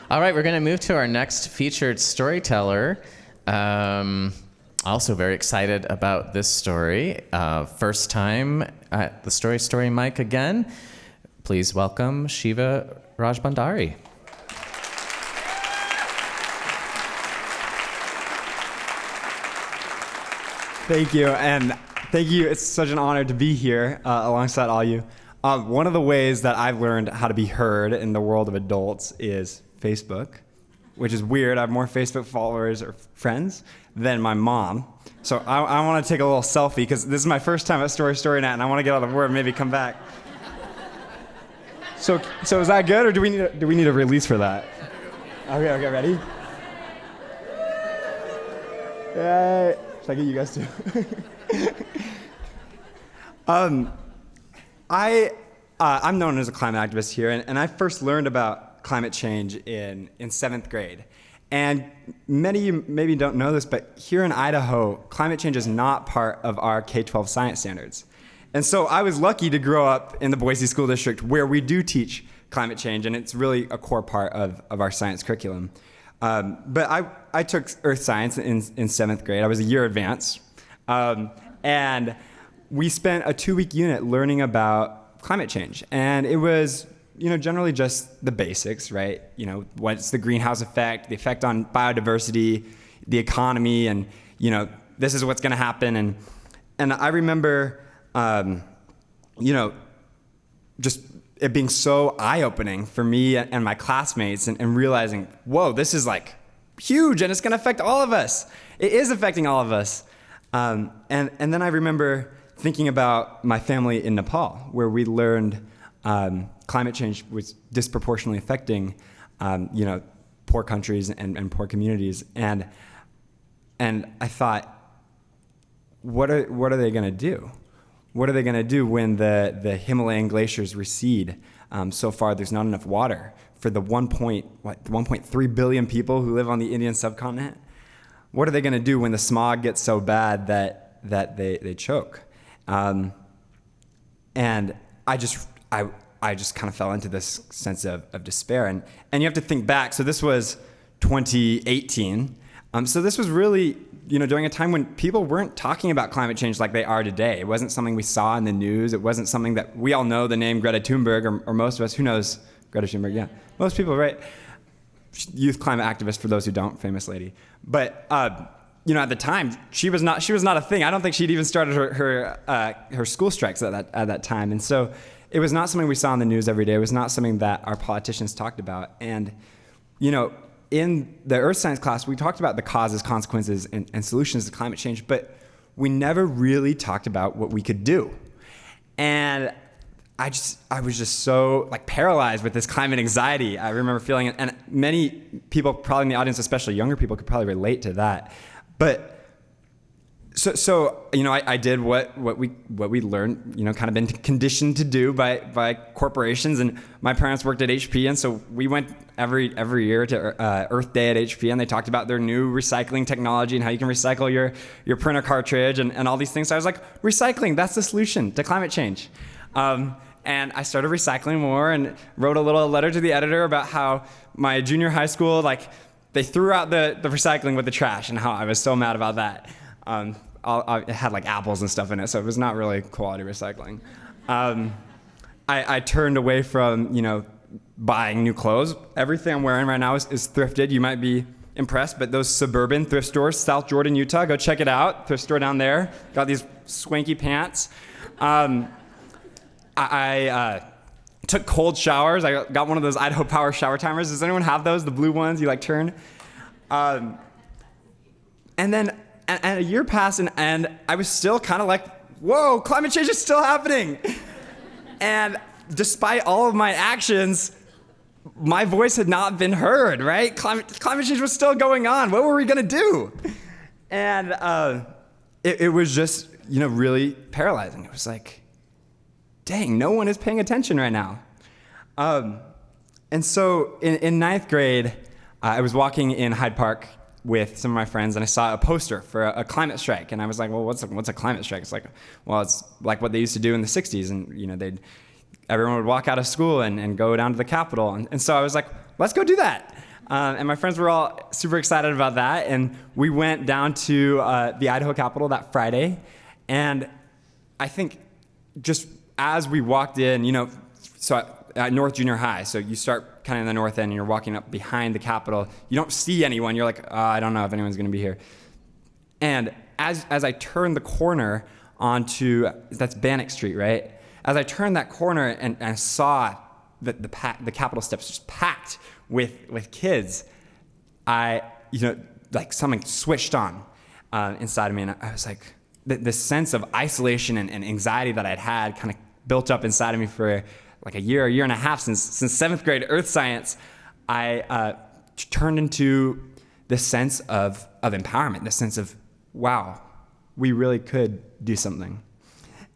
All right, we're going to move to our next featured storyteller. Also very excited about this story. First time at the Story mic again. Please welcome Shiva Rajbhandari. Thank you, and thank you. It's such an honor to be here alongside all you. One of the ways that I've learned how to be heard in the world of adults is Facebook, which is weird. I have more Facebook followers or friends than my mom. So I want to take a little selfie because this is my first time at StoryNet, and I want to get out of the word and maybe come back. So is that good, or do we need a release for that? Okay, ready? Yay. Should I get you guys too? I'm known as a climate activist here, and I first learned about climate change in 7th grade. And many of you maybe don't know this, but here in Idaho, climate change is not part of our K-12 science standards. And so I was lucky to grow up in the Boise School District where we do teach climate change, and it's really a core part of our science curriculum. But I took earth science in 7th grade. I was a year advanced. And we spent a 2-week unit learning about climate change. And it was, generally just the basics, right? What's the greenhouse effect, the effect on biodiversity, the economy, and, this is what's going to happen. And I remember, just it being so eye-opening for me and my classmates and realizing, whoa, this is like huge and it's going to affect all of us. It is affecting all of us. And then I remember thinking about my family in Nepal, where we learned climate change was disproportionately affecting, poor countries and poor communities. And I thought, what are they going to do? What are they going to do when the Himalayan glaciers recede so far? There's not enough water for the 1.3 billion people who live on the Indian subcontinent. What are they going to do when the smog gets so bad that they choke? And I just kind of fell into this sense of despair. And you have to think back. So this was 2018. So this was really, during a time when people weren't talking about climate change like they are today. It wasn't something we saw in the news. It wasn't something that we all know the name Greta Thunberg, or most of us. Who knows Greta Thunberg? Yeah, most people, right? Youth climate activist, for those who don't, famous lady. But at the time, she was not a thing. I don't think she'd even started her school strikes at that time. And so it was not something we saw in the news every day. It was not something that our politicians talked about. And in the earth science class, we talked about the causes, consequences, and solutions to climate change, but we never really talked about what we could do. And I was just so paralyzed with this climate anxiety. I remember feeling it, and many people, probably in the audience, especially younger people, could probably relate to that. But so I did what we learned, kind of been conditioned to do by corporations. And my parents worked at HP, and so we went every year to Earth Day at HP, and they talked about their new recycling technology and how you can recycle your printer cartridge and all these things. So I was like, recycling, that's the solution to climate change. And I started recycling more and wrote a little letter to the editor about how my junior high school, they threw out the recycling with the trash, and how I was so mad about that. It had apples and stuff in it, so it was not really quality recycling. I turned away from, buying new clothes. Everything I'm wearing right now is thrifted. You might be impressed, but those suburban thrift stores, South Jordan, Utah, go check it out. Thrift store down there. Got these swanky pants. I took cold showers. I got one of those Idaho Power shower timers. Does anyone have those? The blue ones you turn? And then and a year passed, and I was still kind of whoa, climate change is still happening. And despite all of my actions, my voice had not been heard, right? Climate change was still going on. What were we going to do? And it was just, really paralyzing. It was dang, no one is paying attention right now. And so in ninth grade, I was walking in Hyde Park with some of my friends, and I saw a poster for a climate strike. And I was like, well, what's a climate strike? It's it's like what they used to do in the 60s. And, everyone would walk out of school and go down to the Capitol. And so I was like, let's go do that. And my friends were all super excited about that. And we went down to the Idaho Capitol that Friday. And I think just as we walked in, so at North Junior High, so you start kind of in the north end and you're walking up behind the Capitol. You don't see anyone. You're like, I don't know if anyone's going to be here. And as I turned the corner onto, that's Bannock Street, right? As I turned that corner and I saw the Capitol steps just packed with kids, something switched on inside of me. And I was like, this sense of isolation and anxiety that I'd had kind of built up inside of me for a year and a half since seventh grade earth science. I turned into this sense of empowerment, this sense of, wow, we really could do something.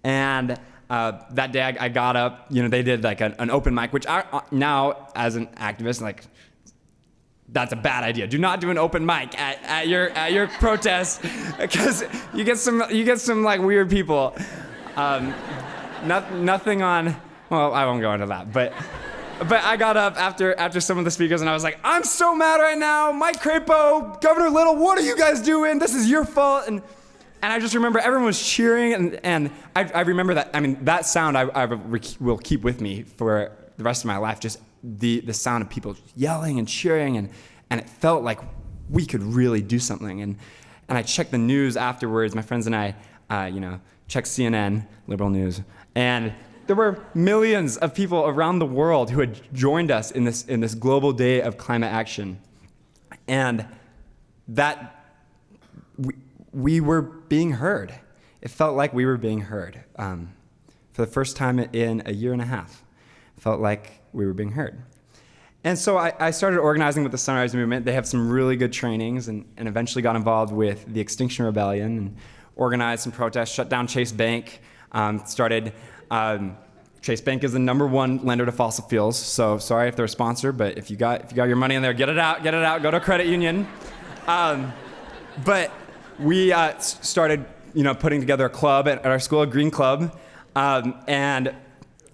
And that day I got up, they did an open mic, which I now as an activist, that's a bad idea. Do not do an open mic at your protest, because you get some weird people. Nothing on. Well, I won't go into that, but I got up after some of the speakers, and I was like, I'm so mad right now. Mike Crapo, Governor Little, what are you guys doing? This is your fault. And I just remember everyone was cheering, and I remember that. I mean, that sound I will keep with me for the rest of my life. Just the sound of people yelling and cheering, and it felt like we could really do something. And I checked the news afterwards. My friends and I, checked CNN, liberal news, and there were millions of people around the world who had joined us in this global day of climate action, and that we were being heard. It felt like we were being heard for the first time in a year and a half. felt like we were being heard. And so I started organizing with the Sunrise Movement. They have some really good trainings, and eventually got involved with the Extinction Rebellion and organized some protests, shut down Chase Bank, Chase Bank is the #1 lender to fossil fuels. So sorry if they're a sponsor, but if you got your money in there, get it out, go to a credit union. But we started, putting together a club at our school, a green club, and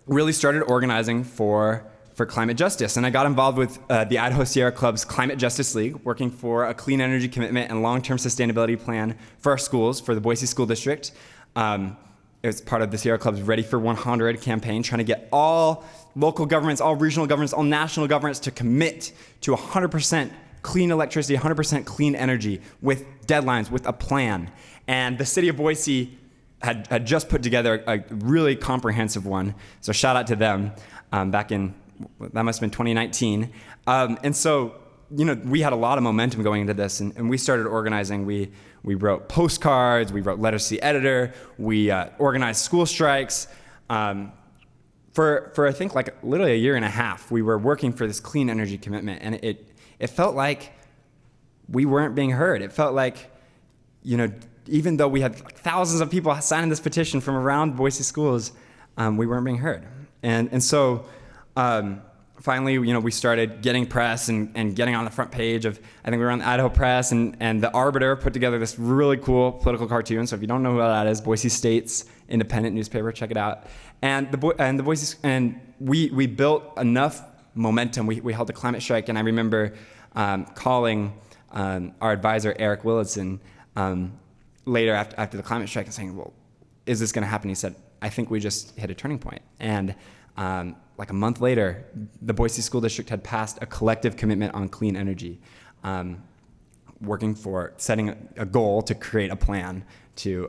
really started organizing for climate justice. And I got involved with the Idaho Sierra Club's Climate Justice League, working for a clean energy commitment and long-term sustainability plan for our schools, for the Boise School District. It was part of the Sierra Club's Ready for 100 campaign, trying to get all local governments, all regional governments, all national governments to commit to 100% clean electricity, 100% clean energy, with deadlines, with a plan. And the city of Boise had just put together a really comprehensive one. So shout out to them back in, that must have been 2019. And so, we had a lot of momentum going into this, and we started organizing. We wrote postcards, we wrote letters to the editor, we organized school strikes. For I think literally a year and a half, we were working for this clean energy commitment, and it felt like we weren't being heard. It felt like, even though we had thousands of people signing this petition from around Boise schools, we weren't being heard. And so finally, we started getting press and getting on the front page of, I think we were on the Idaho Press, and the Arbiter put together this really cool political cartoon. So if you don't know who that is, Boise State's independent newspaper, check it out. And we built enough momentum. We held a climate strike, and I remember calling our advisor, Eric Willitson, later after the climate strike and saying, well, is this going to happen? He said, I think we just hit a turning point. And a month later, the Boise School District had passed a collective commitment on clean energy, working for setting a goal to create a plan to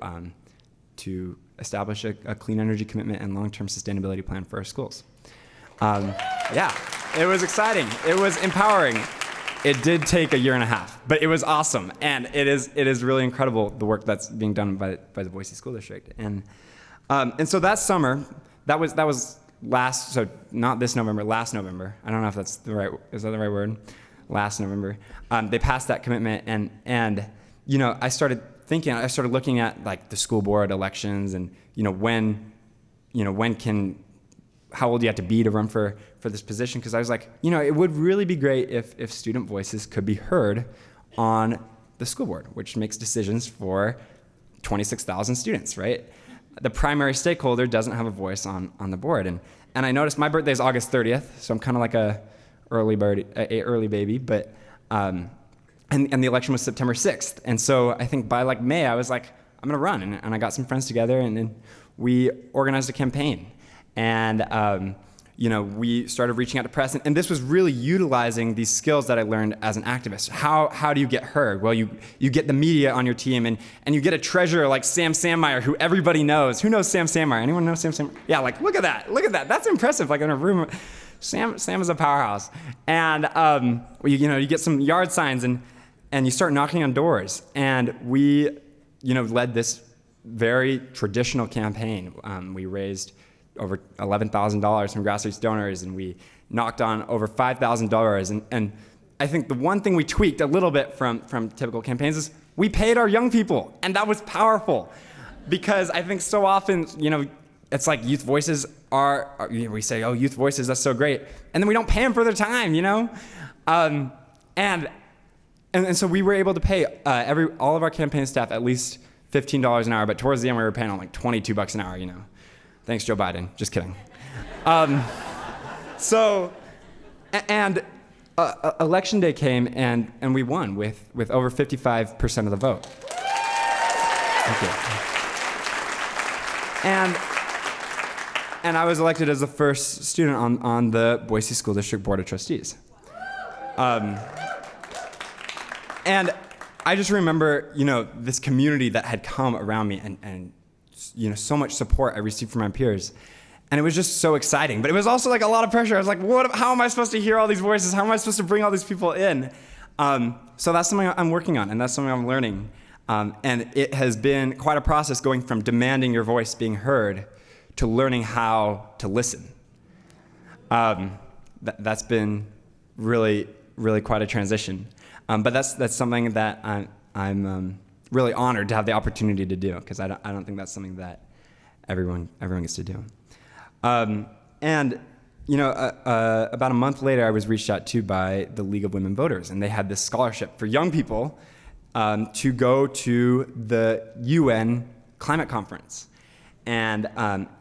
establish a clean energy commitment and long-term sustainability plan for our schools. It was exciting. It was empowering. It did take a year and a half, but it was awesome, and it is really incredible, the work that's being done by the Boise School District. And so that summer, that was not this November, last November. I don't know if is that the right word? Last November. They passed that commitment, and I started looking at the school board elections, and how old do you have to be to run for this position? Because I was like, it would really be great if student voices could be heard on the school board, which makes decisions for 26,000 students, right? The primary stakeholder doesn't have a voice on the board. And I noticed my birthday is August 30th, so I'm kind of like a early baby, but and the election was September 6th. And so I think by May, I was like, I'm gonna run. And I got some friends together, and then we organized a campaign. And we started reaching out to press, and this was really utilizing these skills that I learned as an activist. How do you get heard? Well, you get the media on your team, and you get a treasurer like Sam Sandmeyer, who everybody knows. Who knows Sam Sandmeyer? Anyone know Sam Sandmeyer? Yeah, look at that. That's impressive. In a room, Sam is a powerhouse. And you get some yard signs, and you start knocking on doors. And we led this very traditional campaign. We raised over $11,000 from grassroots donors, and we knocked on over $5,000. And I think the one thing we tweaked a little bit from typical campaigns is we paid our young people, and that was powerful, because I think so often, it's like youth voices we say, oh, youth voices, that's so great, and then we don't pay them for their time, and so we were able to pay all of our campaign staff at least $15 an hour, but towards the end we were paying them $22 an hour, Thanks, Joe Biden. Just kidding. Election day came, and we won with over 55% of the vote. Thank you. And I was elected as the first student on the Boise School District Board of Trustees. And I just remember, this community that had come around me, and so much support I received from my peers. And it was just so exciting. But it was also a lot of pressure. I was like, how am I supposed to hear all these voices? How am I supposed to bring all these people in? So that's something I'm working on, and that's something I'm learning. And it has been quite a process going from demanding your voice being heard to learning how to listen. That's been really, really quite a transition. But that's something that I'm really honored to have the opportunity to do, because I don't think that's something that everyone gets to do. And about a month later, I was reached out to by the League of Women Voters, and they had this scholarship for young people to go to the UN climate conference and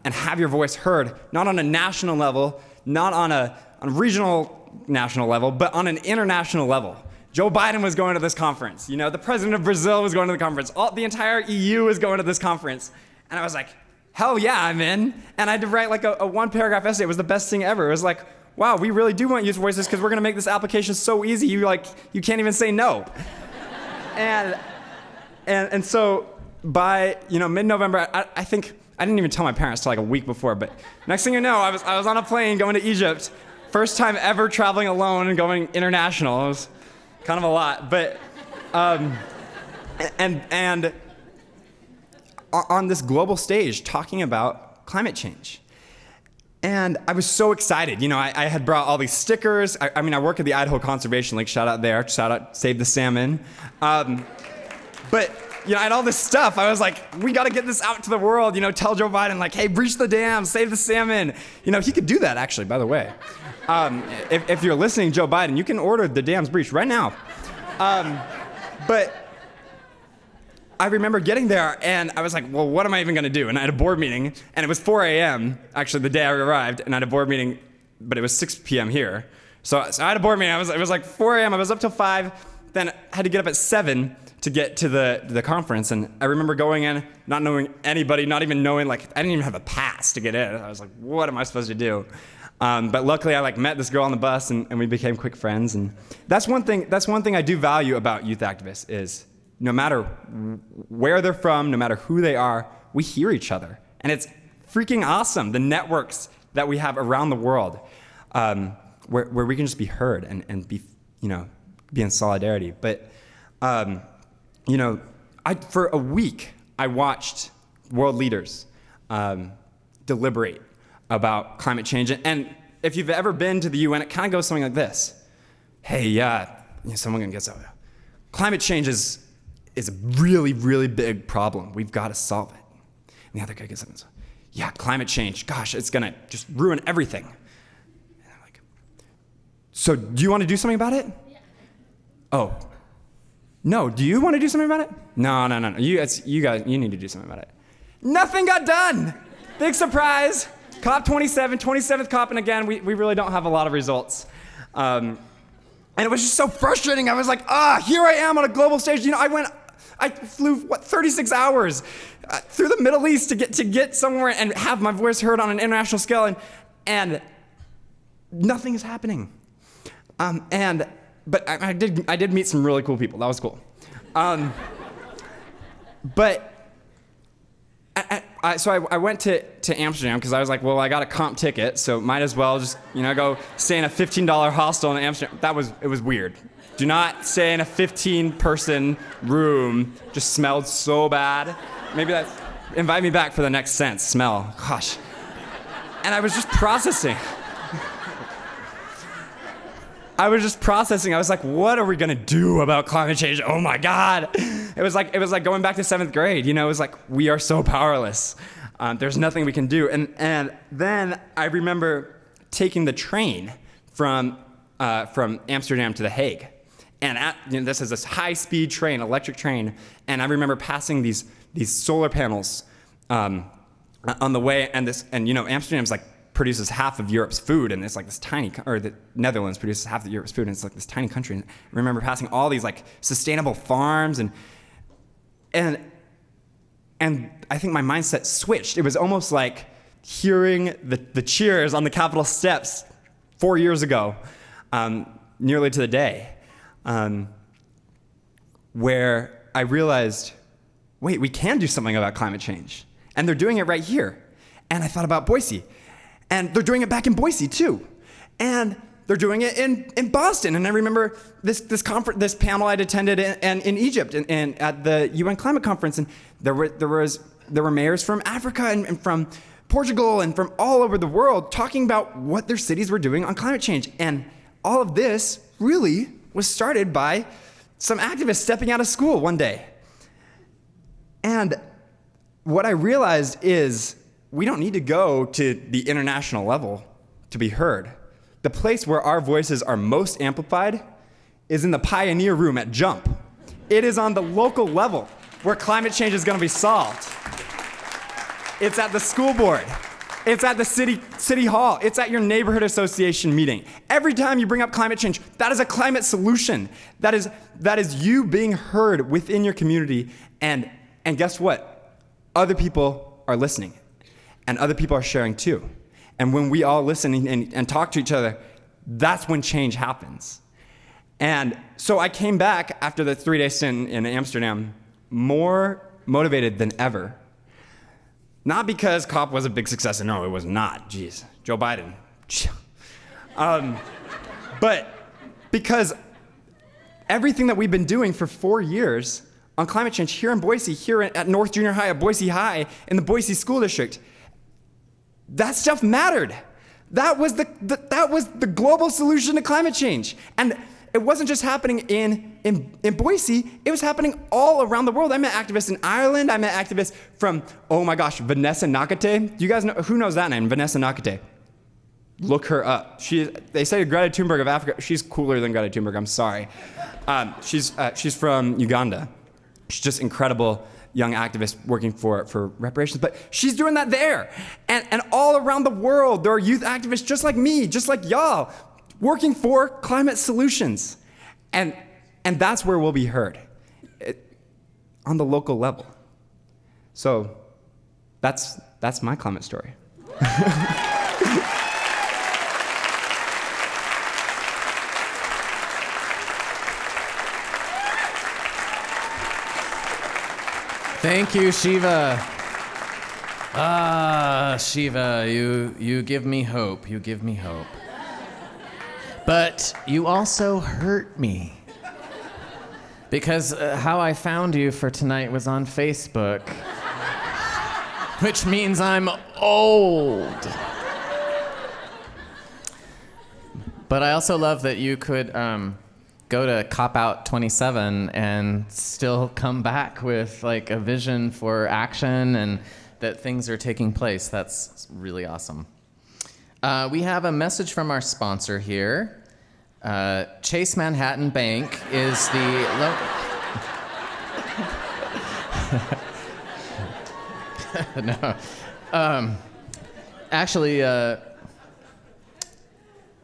have your voice heard, not on a national level, not on a regional national level, but on an international level. Joe Biden was going to this conference. The president of Brazil was going to the conference. The entire EU was going to this conference. And I was like, hell yeah, I'm in. And I had to write like a one-paragraph essay. It was the best thing ever. It was like, wow, we really do want youth voices because we're going to make this application so easy, you can't even say no. and so by mid-November, I think I didn't even tell my parents till like a week before. But next thing you know, I was on a plane going to Egypt. First time ever traveling alone and going international. It was kind of a lot, but and on this global stage talking about climate change. And I was so excited. I had brought all these stickers. I work at the Idaho Conservation League. Shout out there. Shout out Save the Salmon. But I had all this stuff. I was like, we got to get this out to the world. Tell Joe Biden, like, hey, breach the dam, save the salmon. He could do that, actually, by the way. If you're listening, Joe Biden, you can order the dams breached right now. But I remember getting there, and I was like, well, what am I even going to do? And I had a board meeting, and it was 4 a.m., actually, the day I arrived, and I had a board meeting, but it was 6 p.m. here. So I had a board meeting. It was like 4 a.m. I was up till 5, then I had to get up at 7 to get to the conference. And I remember going in, not knowing anybody, not even knowing, I didn't even have a pass to get in. I was like, what am I supposed to do? But luckily, I met this girl on the bus, and we became quick friends. And that's one thing I do value about youth activists is no matter where they're from, no matter who they are, we hear each other. And it's freaking awesome, the networks that we have around the world, where we can just be heard and be in solidarity. But for a week, I watched world leaders deliberate about climate change. And if you've ever been to the UN, it kind of goes something like this. Hey, someone gonna get something. Climate change is a really, really big problem. We've got to solve it. And the other guy gets something. Yeah, climate change, gosh, it's gonna just ruin everything. And I'm like, so do you want to do something about it? Yeah. Oh. No, do you want to do something about it? No. You guys, you need to do something about it. Nothing got done. Big surprise. COP27, 27th COP, and again, we really don't have a lot of results. And it was just so frustrating. I was like, here I am on a global stage. I flew 36 hours through the Middle East to get somewhere and have my voice heard on an international scale, and nothing is happening. But I did meet some really cool people. That was cool. But so I went to Amsterdam because I was like, well, I got a comp ticket, so might as well just go stay in a $15 hostel in Amsterdam. It was weird. Do not stay in a 15-person room. Just smelled so bad. Maybe invite me back for the next scent. Smell. Gosh. And I was just processing. I was like, what are we gonna do about climate change? Oh my God. It was like going back to 7th grade. It was like, we are so powerless. There's nothing we can do. And then I remember taking the train from Amsterdam to The Hague. And this is this high-speed train, electric train. And I remember passing these solar panels on the way. And Amsterdam's produces half of Europe's food, and it's this tiny, or the Netherlands produces half of Europe's food, and it's this tiny country. And I remember passing all these sustainable farms, and I think my mindset switched. It was almost like hearing the cheers on the Capitol steps 4 years ago, nearly to the day, where I realized, wait, we can do something about climate change, and they're doing it right here. And I thought about Boise. And they're doing it back in Boise too, and they're doing it in Boston. And I remember this panel I'd attended in Egypt and at the UN climate conference, and there were mayors from Africa and from Portugal and from all over the world talking about what their cities were doing on climate change. And all of this really was started by some activists stepping out of school one day. And what I realized is we don't need to go to the international level to be heard. The place where our voices are most amplified is in the pioneer room at Jump. It is on the local level where climate change is going to be solved. It's at the school board. It's at the city hall. It's at your neighborhood association meeting. Every time you bring up climate change, that is a climate solution. That is you being heard within your community. And guess what? Other people are listening. And other people are sharing too. And when we all listen and talk to each other, that's when change happens. And so I came back after the 3-day stint in Amsterdam more motivated than ever. Not because COP was a big success, and no, it was not. Jeez, Joe Biden. But because everything that we've been doing for 4 years on climate change here in Boise, here at North Junior High, at Boise High, in the Boise School District, that stuff mattered. That was the global solution to climate change. And it wasn't just happening in Boise, it was happening all around the world. I met activists in Ireland, I met activists from, oh my gosh, Vanessa Nakate. Do you guys know, who knows that name, Vanessa Nakate? Look her up. They say Greta Thunberg of Africa. She's cooler than Greta Thunberg, I'm sorry. She's from Uganda. She's just incredible young activist working for reparations, but she's doing that there. And all around the world, there are youth activists just like me, just like y'all, working for climate solutions. And that's where we'll be heard, on the local level. So that's my climate story. Thank you, Shiva. Shiva, you give me hope. You give me hope. But you also hurt me. Because how I found you for tonight was on Facebook. Which means I'm old. But I also love that you could go to Cop Out 27 and still come back with like a vision for action and that things are taking place. That's really awesome. We have a message from our sponsor here. Chase Manhattan Bank is the no. Actually,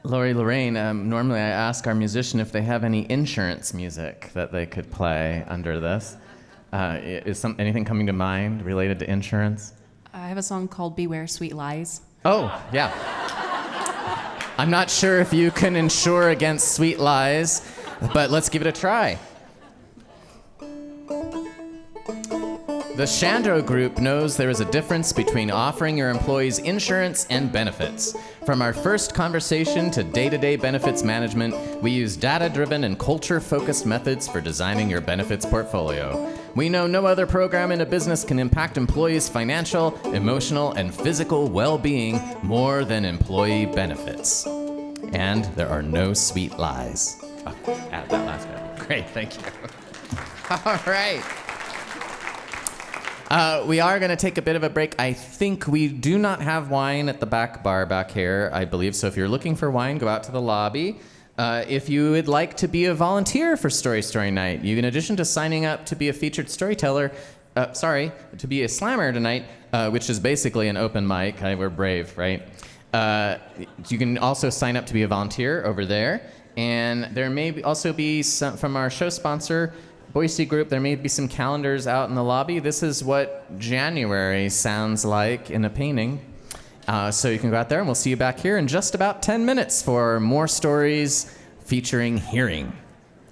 Lori LaRayne, normally I ask our musician if they have any insurance music that they could play under this. Is anything coming to mind related to insurance? I have a song called Beware Sweet Lies. Oh, yeah. I'm not sure if you can insure against sweet lies, but let's give it a try. The Shando Group knows there is a difference between offering your employees insurance and benefits. From our first conversation to day-to-day benefits management, we use data-driven and culture-focused methods for designing your benefits portfolio. We know no other program in a business can impact employees' financial, emotional, and physical well-being more than employee benefits. And there are no sweet lies. Oh, add that last bit. Great, thank you. All right. We are going to take a bit of a break. I think we do not have wine at the back bar back here, I believe. So if you're looking for wine, go out to the lobby. If you would like to be a volunteer for Story Night, you, in addition to signing up to be a featured storyteller, to be a slammer tonight, which is basically an open mic. We're brave, right? You can also sign up to be a volunteer over there. And there may also be some from our show sponsor, Boise Group, there may be some calendars out in the lobby. This is what January sounds like in a painting. So you can go out there, and we'll see you back here in just about 10 minutes for more stories featuring hearing.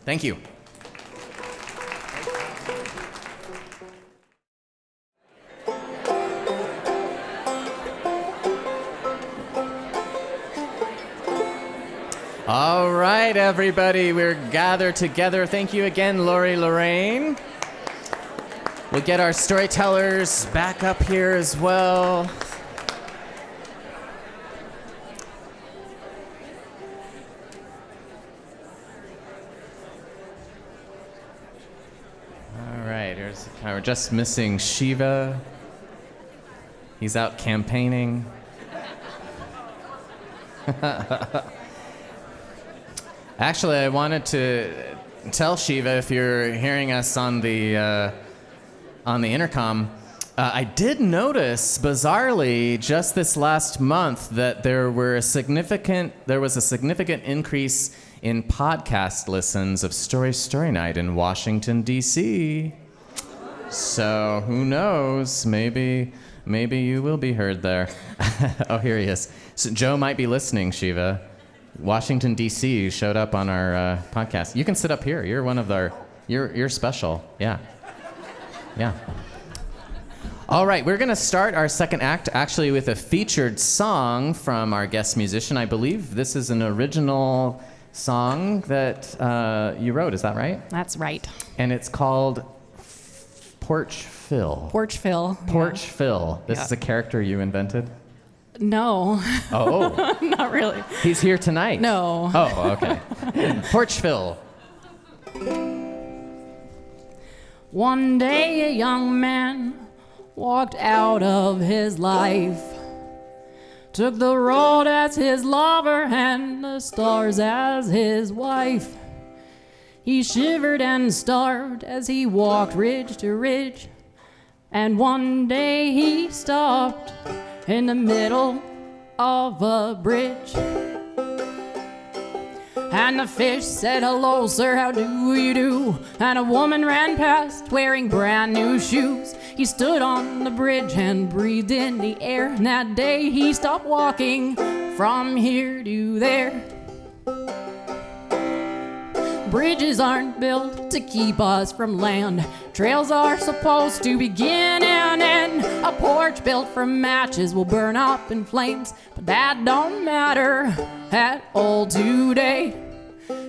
Thank you. All right, everybody, we're gathered together. Thank you again, Lori LaRayne. We'll get our storytellers back up here as well. We're just missing Shiva. He's out campaigning. Actually, I wanted to tell Shiva, if you're hearing us on the intercom, I did notice, bizarrely, just this last month, that there was a significant increase in podcast listens of Story Night in Washington, D.C. So who knows? Maybe you will be heard there. Oh, here he is. So Joe might be listening, Shiva. Washington, D.C. showed up on our podcast. You can sit up here. You're one of our... You're special. Yeah. Yeah. All right, we're going to start our second act actually with a featured song from our guest musician. I believe this is an original song that you wrote. Is that right? That's right. And it's called Porch Phil. Porch Phil. Porch Phil. This Yeah. is a character you invented? No, Oh, not really. he's here tonight. No. Oh, okay. Porch Phil. One day a young man walked out of his life, took the road as his lover and the stars as his wife. He shivered and starved as he walked ridge to ridge, and one day he stopped in the middle of a bridge. And the fish said, "Hello, sir, how do you do?" And a woman ran past wearing brand new shoes. He stood on the bridge and breathed in the air. And that day he stopped walking from here to there. Bridges aren't built to keep us from land. Trails are supposed to begin and end. A porch built from matches will burn up in flames, but that don't matter at all today.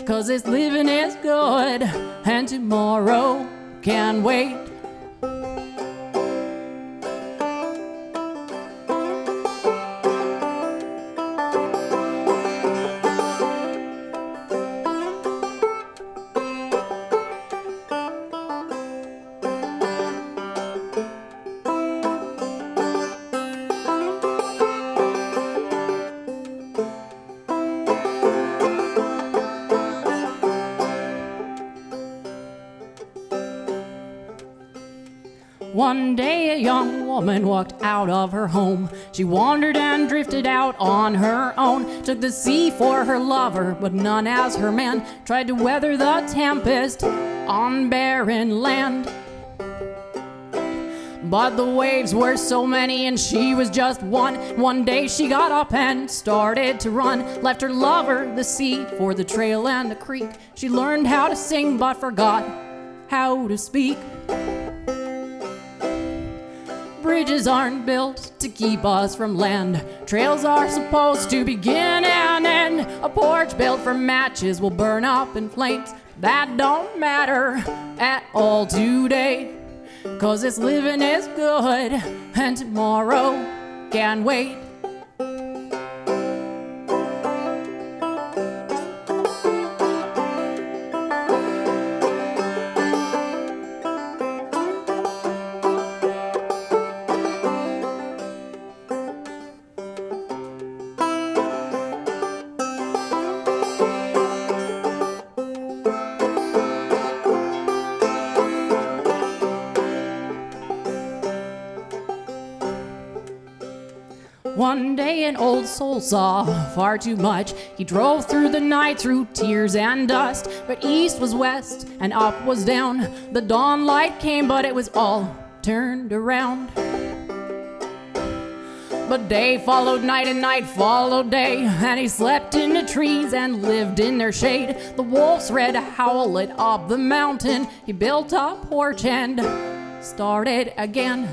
'Cause this living is good and tomorrow can wait. One day a young woman walked out of her home. She wandered and drifted out on her own. Took the sea for her lover, but none as her man. Tried to weather the tempest on barren land. But the waves were so many and she was just one. One day she got up and started to run. Left her lover, the sea, for the trail and the creek. She learned how to sing but forgot how to speak. Bridges aren't built to keep us from land. Trails are supposed to begin and end. A porch built from matches will burn up in flames. That don't matter at all today. 'Cause this living is good and tomorrow can wait. One day an old soul saw far too much. He drove through the night through tears and dust. But east was west and up was down. The dawn light came, but it was all turned around. But day followed night and night followed day, and he slept in the trees and lived in their shade. The wolves read a howl lit up the mountain. He built a porch and started again.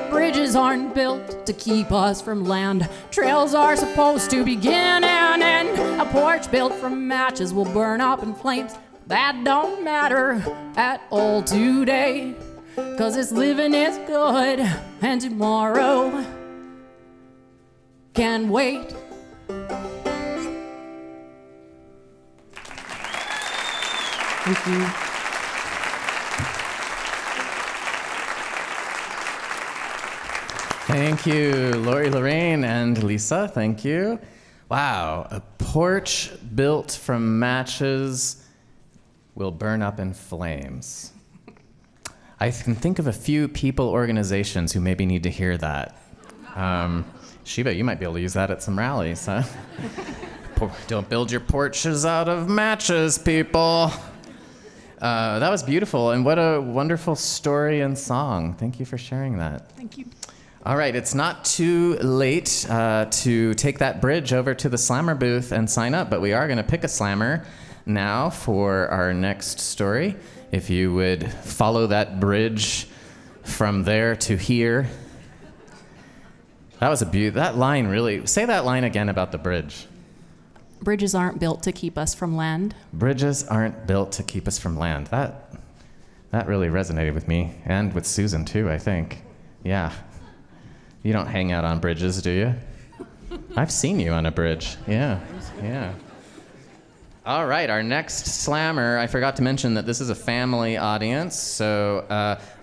Bridges aren't built to keep us from land. Trails are supposed to begin and end. A porch built from matches will burn up in flames. That don't matter at all today. 'Cause this living is good and tomorrow can wait. Thank you. Thank you, Lori LaRayne and Lisa. Thank you. Wow, a porch built from matches will burn up in flames. I can think of a few people, organizations who maybe need to hear that. Shiva, you might be able to use that at some rallies, huh? Don't build your porches out of matches, people. That was beautiful, and what a wonderful story and song. Thank you for sharing that. Thank you. All right, it's not too late to take that bridge over to the Slammer booth and sign up, but we are going to pick a Slammer now for our next story. If you would follow that bridge from there to here. That was that line really, say that line again about the bridge. Bridges aren't built to keep us from land. Bridges aren't built to keep us from land. That really resonated with me, and with Susan too, I think. Yeah. You don't hang out on bridges, do you? I've seen you on a bridge. Yeah. All right, our next Slammer, I forgot to mention that this is a family audience, so,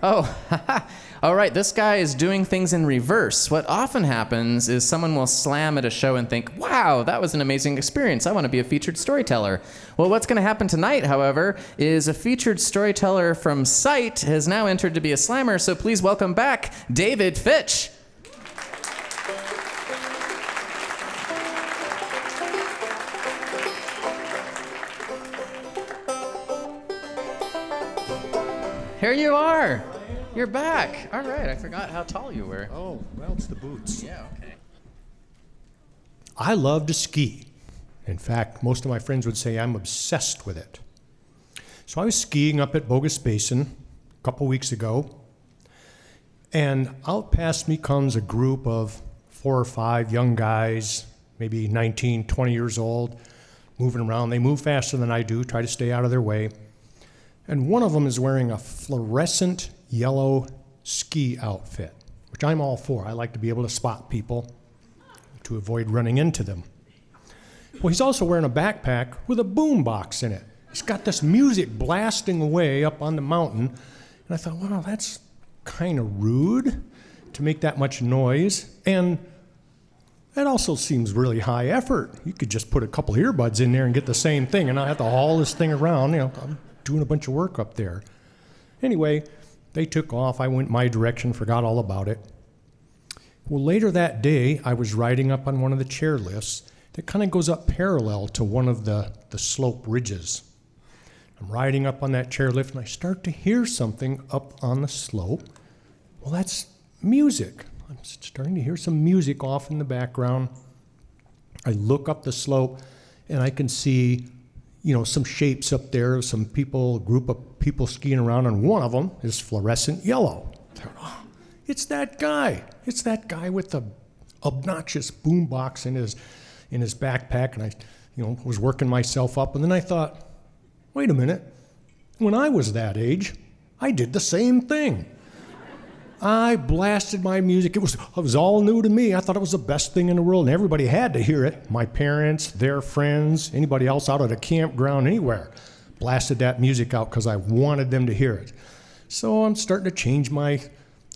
all right, this guy is doing things in reverse. What often happens is someone will slam at a show and think, wow, that was an amazing experience. I want to be a featured storyteller. Well, what's going to happen tonight, however, is a featured storyteller from Sight has now entered to be a Slammer, so please welcome back David Fitch. Here you are. You're back. All right. I forgot how tall you were. Oh, well, it's the boots. Yeah, okay. I love to ski. In fact, most of my friends would say I'm obsessed with it. So I was skiing up at Bogus Basin a couple weeks ago, and out past me comes a group of 4 or 5 young guys, maybe 19, 20 years old, moving around. They move faster than I do, try to stay out of their way. And one of them is wearing a fluorescent yellow ski outfit, which I'm all for. I like to be able to spot people to avoid running into them. Well, he's also wearing a backpack with a boom box in it. He's got this music blasting away up on the mountain. And I thought, wow, that's kind of rude to make that much noise. And that also seems really high effort. You could just put a couple earbuds in there and get the same thing and not have to haul this thing around. I'm doing a bunch of work up there. Anyway, they took off. I went my direction, forgot all about it. Well, later that day, I was riding up on one of the chairlifts that kind of goes up parallel to one of the slope ridges. I'm riding up on that chairlift, and I start to hear something up on the slope. Well, that's music. I'm starting to hear some music off in the background. I look up the slope, and I can see some shapes up there, some people, a group of people skiing around, and one of them is fluorescent yellow. Oh, it's that guy. It's that guy with the obnoxious boombox in his backpack, and I, was working myself up, and then I thought, wait a minute. When I was that age, I did the same thing. I blasted my music. It was all new to me. I thought it was the best thing in the world, and everybody had to hear it. My parents, their friends, anybody else out at a campground, anywhere, blasted that music out because I wanted them to hear it. So I'm starting to change my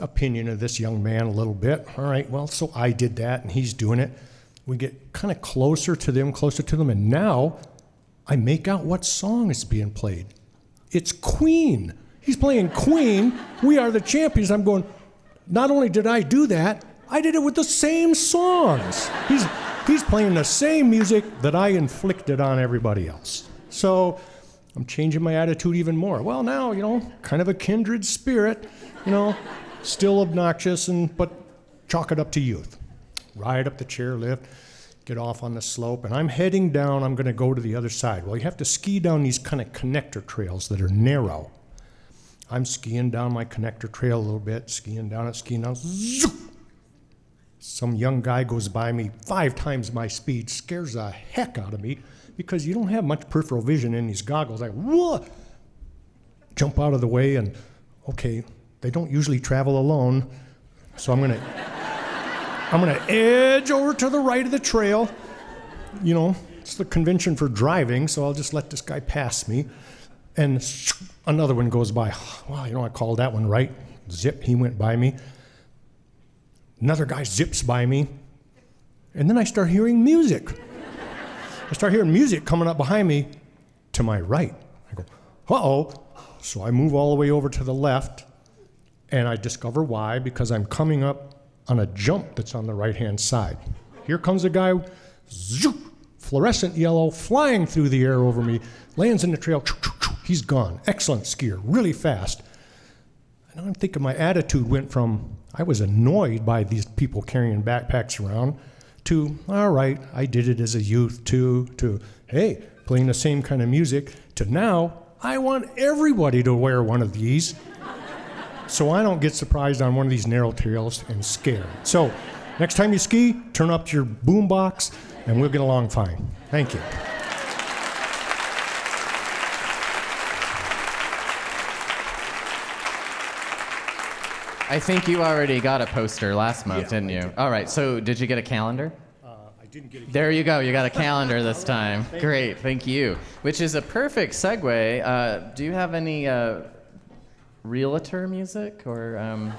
opinion of this young man a little bit. All right, well, so I did that, and he's doing it. We get kind of closer to them, and now I make out what song is being played. It's Queen. He's playing Queen. We Are the Champions. I'm going, not only did I do that, I did it with the same songs. He's playing the same music that I inflicted on everybody else. So I'm changing my attitude even more. Well, now, kind of a kindred spirit, still obnoxious, but chalk it up to youth. Ride up the chairlift, get off on the slope, and I'm heading down. I'm going to go to the other side. Well, you have to ski down these kind of connector trails that are narrow. I'm skiing down my connector trail a little bit, skiing down. Zoop! Some young guy goes by me 5 times my speed, scares the heck out of me because you don't have much peripheral vision in these goggles. I whoa! Jump out of the way, and okay, they don't usually travel alone, so I'm gonna edge over to the right of the trail. It's the convention for driving, so I'll just let this guy pass me. And another one goes by. Well, I called that one right. Zip, he went by me. Another guy zips by me, and then I start hearing music. I start hearing music coming up behind me to my right. I go, uh-oh. So I move all the way over to the left, and I discover why, because I'm coming up on a jump that's on the right-hand side. Here comes a guy, zoop, fluorescent yellow, flying through the air over me, lands in the trail, he's gone. Excellent skier, really fast. And I'm thinking my attitude went from, I was annoyed by these people carrying backpacks around, to, all right, I did it as a youth, to, hey, playing the same kind of music, to now, I want everybody to wear one of these so I don't get surprised on one of these narrow trails and scared. So next time you ski, turn up your boom box and we'll get along fine. Thank you. I think you already got a poster last month, Yeah, didn't I you? did. All right, so did you get a calendar? I didn't get There you go. You got a calendar this time. Great. Thank you. Which is a perfect segue. Do you have any realtor music or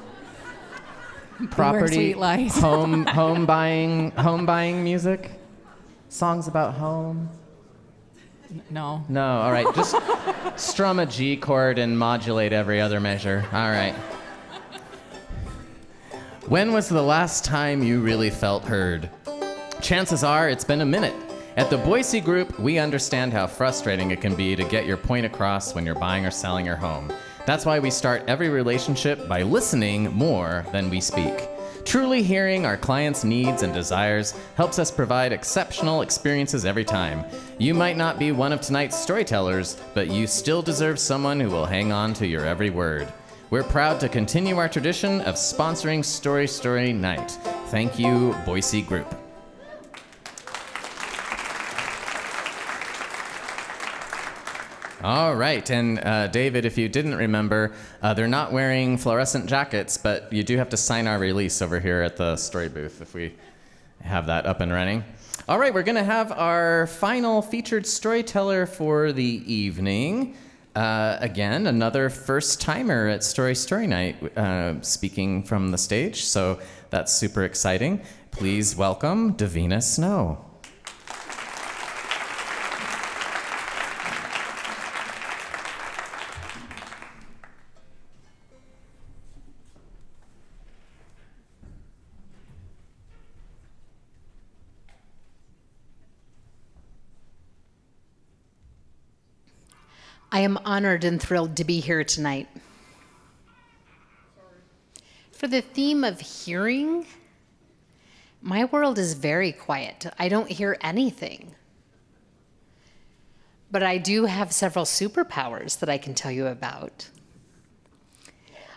property Sweet Lies. home buying music? Songs about home? No. No. All right. Just strum a G chord and modulate every other measure. All right. When was the last time you really felt heard? Chances are it's been a minute. At the Boise Group, we understand how frustrating it can be to get your point across when you're buying or selling your home. That's why we start every relationship by listening more than we speak. Truly hearing our clients' needs and desires helps us provide exceptional experiences every time. You might not be one of tonight's storytellers, but you still deserve someone who will hang on to your every word. We're proud to continue our tradition of sponsoring Story Night. Thank you, Boise Group. All right, and David, if you didn't remember, they're not wearing fluorescent jackets, but you do have to sign our release over here at the story booth if we have that up and running. All right, we're going to have our final featured storyteller for the evening. Again, another first-timer at Story Night speaking from the stage, so that's super exciting. Please welcome Davina Snow. I am honored and thrilled to be here tonight. For the theme of hearing, my world is very quiet. I don't hear anything. But I do have several superpowers that I can tell you about.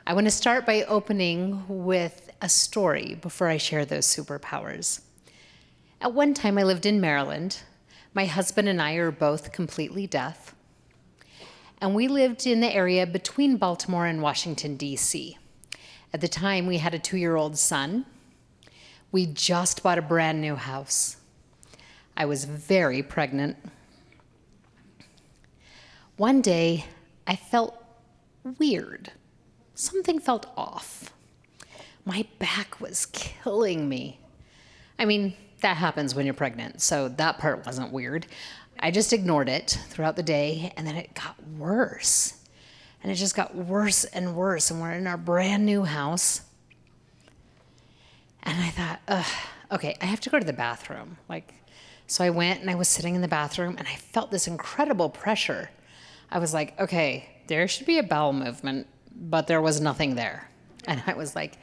I want to start by opening with a story before I share those superpowers. At one time, I lived in Maryland. My husband and I are both completely deaf. And we lived in the area between Baltimore and Washington, D.C. At the time, we had a 2-year-old son. We just bought a brand new house. I was very pregnant. One day, I felt weird. Something felt off. My back was killing me. I mean, that happens when you're pregnant, so that part wasn't weird. I just ignored it throughout the day, and then it got worse. And it just got worse and worse, and we're in our brand new house. And I thought, okay, I have to go to the bathroom. So I went, and I was sitting in the bathroom, and I felt this incredible pressure. I was like, okay, there should be a bowel movement, but there was nothing there. And I was like,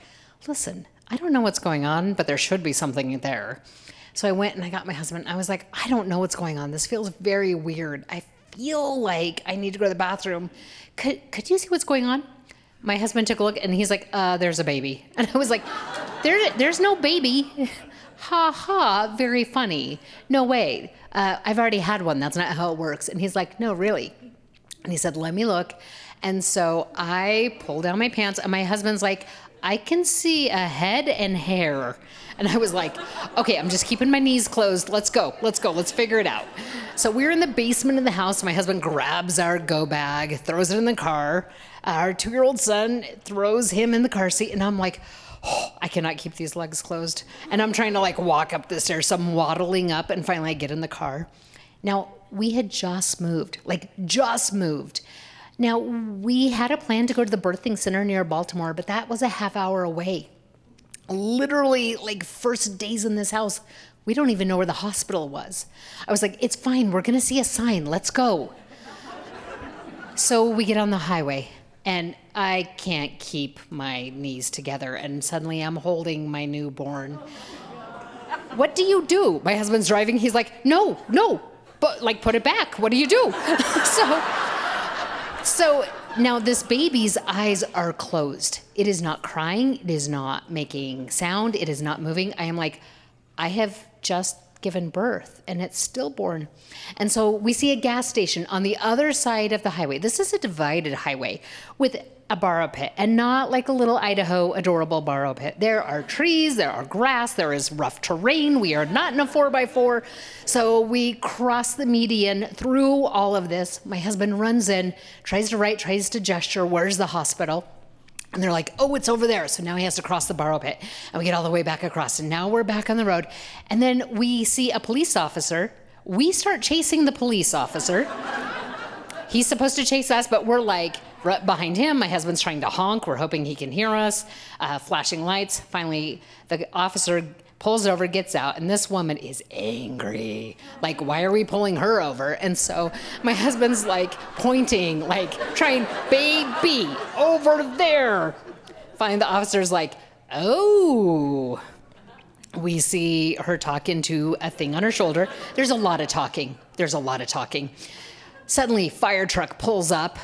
listen, I don't know what's going on, but there should be something there. So I went and I got my husband. I was like, I don't know what's going on. This feels very weird. I feel like I need to go to the bathroom. Could you see what's going on? My husband took a look and he's like, there's a baby. And I was like, there's no baby. Ha ha, very funny. No way. I've already had one. That's not how it works. And he's like, no, really. And he said, let me look. And so I pulled down my pants and my husband's like, I can see a head and hair. And I was like, okay, I'm just keeping my knees closed. Let's go, let's figure it out. So we're in the basement of the house. My husband grabs our go bag, throws it in the car. Our 2-year-old son throws him in the car seat. And I'm like, I cannot keep these legs closed. And I'm trying to like walk up the stairs. So I'm waddling up and finally I get in the car. Now, we had just moved. Now, we had a plan to go to the birthing center near Baltimore, but that was a half hour away. Literally, like first days in this house, we don't even know where the hospital was. I was like, it's fine. We're going to see a sign. Let's go. So we get on the highway. And I can't keep my knees together, and suddenly I'm holding my newborn. What do you do? My husband's driving, he's like, no, but like put it back, what do you do? So now this baby's eyes are closed. It is not crying, it is not making sound, it is not moving. I am like, I have just given birth and it's stillborn. And so we see a gas station on the other side of the highway. This is a divided highway with a borrow pit, and not like a little Idaho adorable borrow pit. There are trees, there are grass, there is rough terrain. We are not in a 4x4. So we cross the median through all of this. My husband runs in, tries to write, tries to gesture, where's the hospital? And they're like, oh, it's over there. So now he has to cross the borrow pit. And we get all the way back across. And now we're back on the road. And then we see a police officer. We start chasing the police officer. He's supposed to chase us, but we're like right behind him. My husband's trying to honk. We're hoping he can hear us. Flashing lights. Finally, the officer pulls over, gets out, and this woman is angry. Like, why are we pulling her over? And so my husband's like pointing, like trying, baby, over there. Finally, the officer's like, oh. We see her talking to a thing on her shoulder. There's a lot of talking. Suddenly, fire truck pulls up.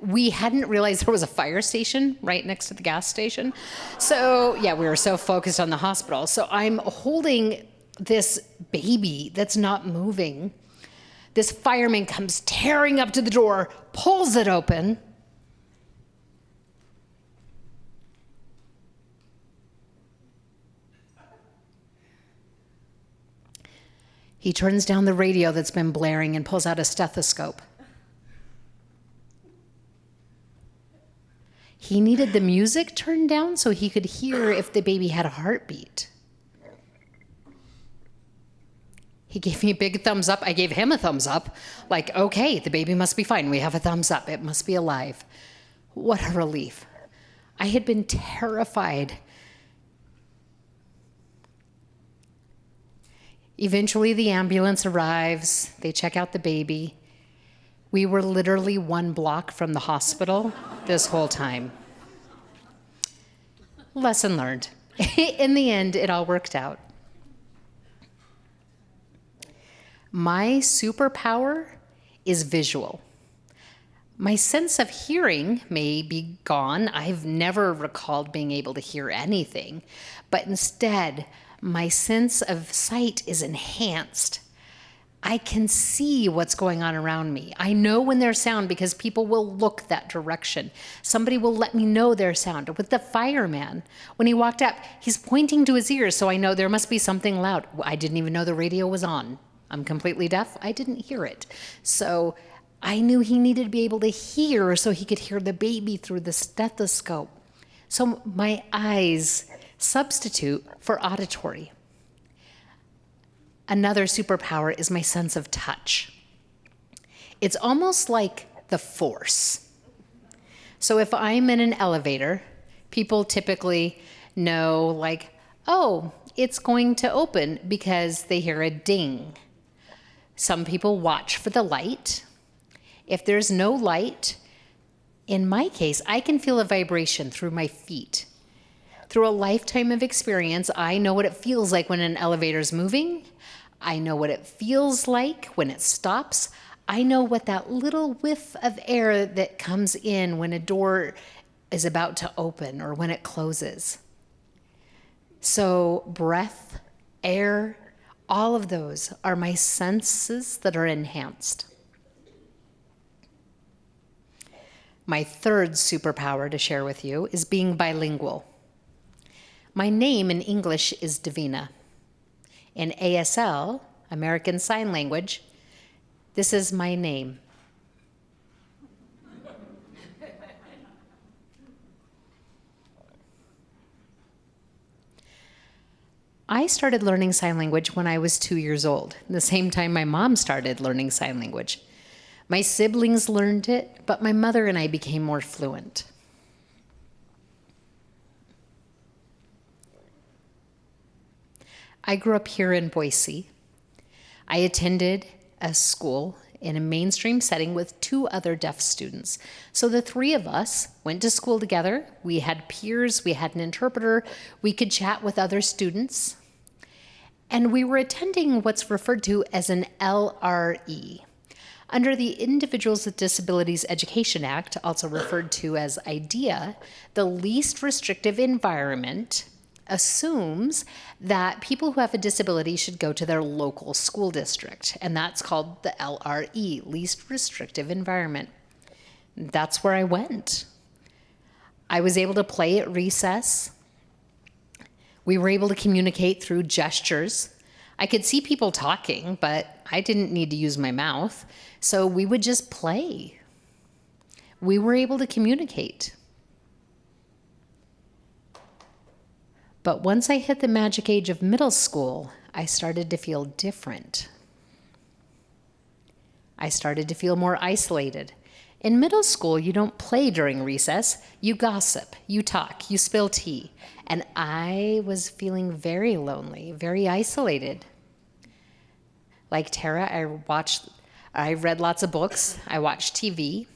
We hadn't realized there was a fire station right next to the gas station. So yeah, we were so focused on the hospital. So I'm holding this baby that's not moving. This fireman comes tearing up to the door, pulls it open. He turns down the radio that's been blaring and pulls out a stethoscope. He needed the music turned down so he could hear if the baby had a heartbeat. He gave me a big thumbs up. I gave him a thumbs up. Like, okay, the baby must be fine. We have a thumbs up. It must be alive. What a relief. I had been terrified. Eventually, the ambulance arrives. They check out the baby. We were literally 1 block from the hospital this whole time. Lesson learned. In the end, it all worked out. My superpower is visual. My sense of hearing may be gone. I've never recalled being able to hear anything, but instead, my sense of sight is enhanced. I can see what's going on around me. I know when there's sound because people will look that direction. Somebody will let me know there's sound. With the fireman, when he walked up, he's pointing to his ears, so I know there must be something loud. I didn't even know the radio was on. I'm completely deaf. I didn't hear it. So I knew he needed to be able to hear so he could hear the baby through the stethoscope. So my eyes substitute for auditory. Another superpower is my sense of touch. It's almost like the Force. So if I'm in an elevator, people typically know like, oh, it's going to open because they hear a ding. Some people watch for the light. If there's no light, in my case, I can feel a vibration through my feet. Through a lifetime of experience, I know what it feels like when an elevator's moving. I know what it feels like when it stops. I know what that little whiff of air that comes in when a door is about to open or when it closes. So breath, air, all of those are my senses that are enhanced. My third superpower to share with you is being bilingual. My name in English is Davina. In ASL, American Sign Language, this is my name. I started learning sign language when I was 2 years old, the same time my mom started learning sign language. My siblings learned it, but my mother and I became more fluent. I grew up here in Boise. I attended a school in a mainstream setting with 2 other deaf students. So the 3 of us went to school together. We had peers, we had an interpreter, we could chat with other students. And we were attending what's referred to as an LRE. Under the Individuals with Disabilities Education Act, also referred to as IDEA, the least restrictive environment assumes that people who have a disability should go to their local school district, and that's called the LRE, least restrictive environment. That's where I went. I was able to play at recess. We were able to communicate through gestures. I could see people talking, but I didn't need to use my mouth, so we would just play. We were able to communicate. But once I hit the magic age of middle school, I started to feel different. I started to feel more isolated. In middle school, you don't play during recess. You gossip, you talk, you spill tea. And I was feeling very lonely, very isolated. Like Tara, I read lots of books. I watched TV.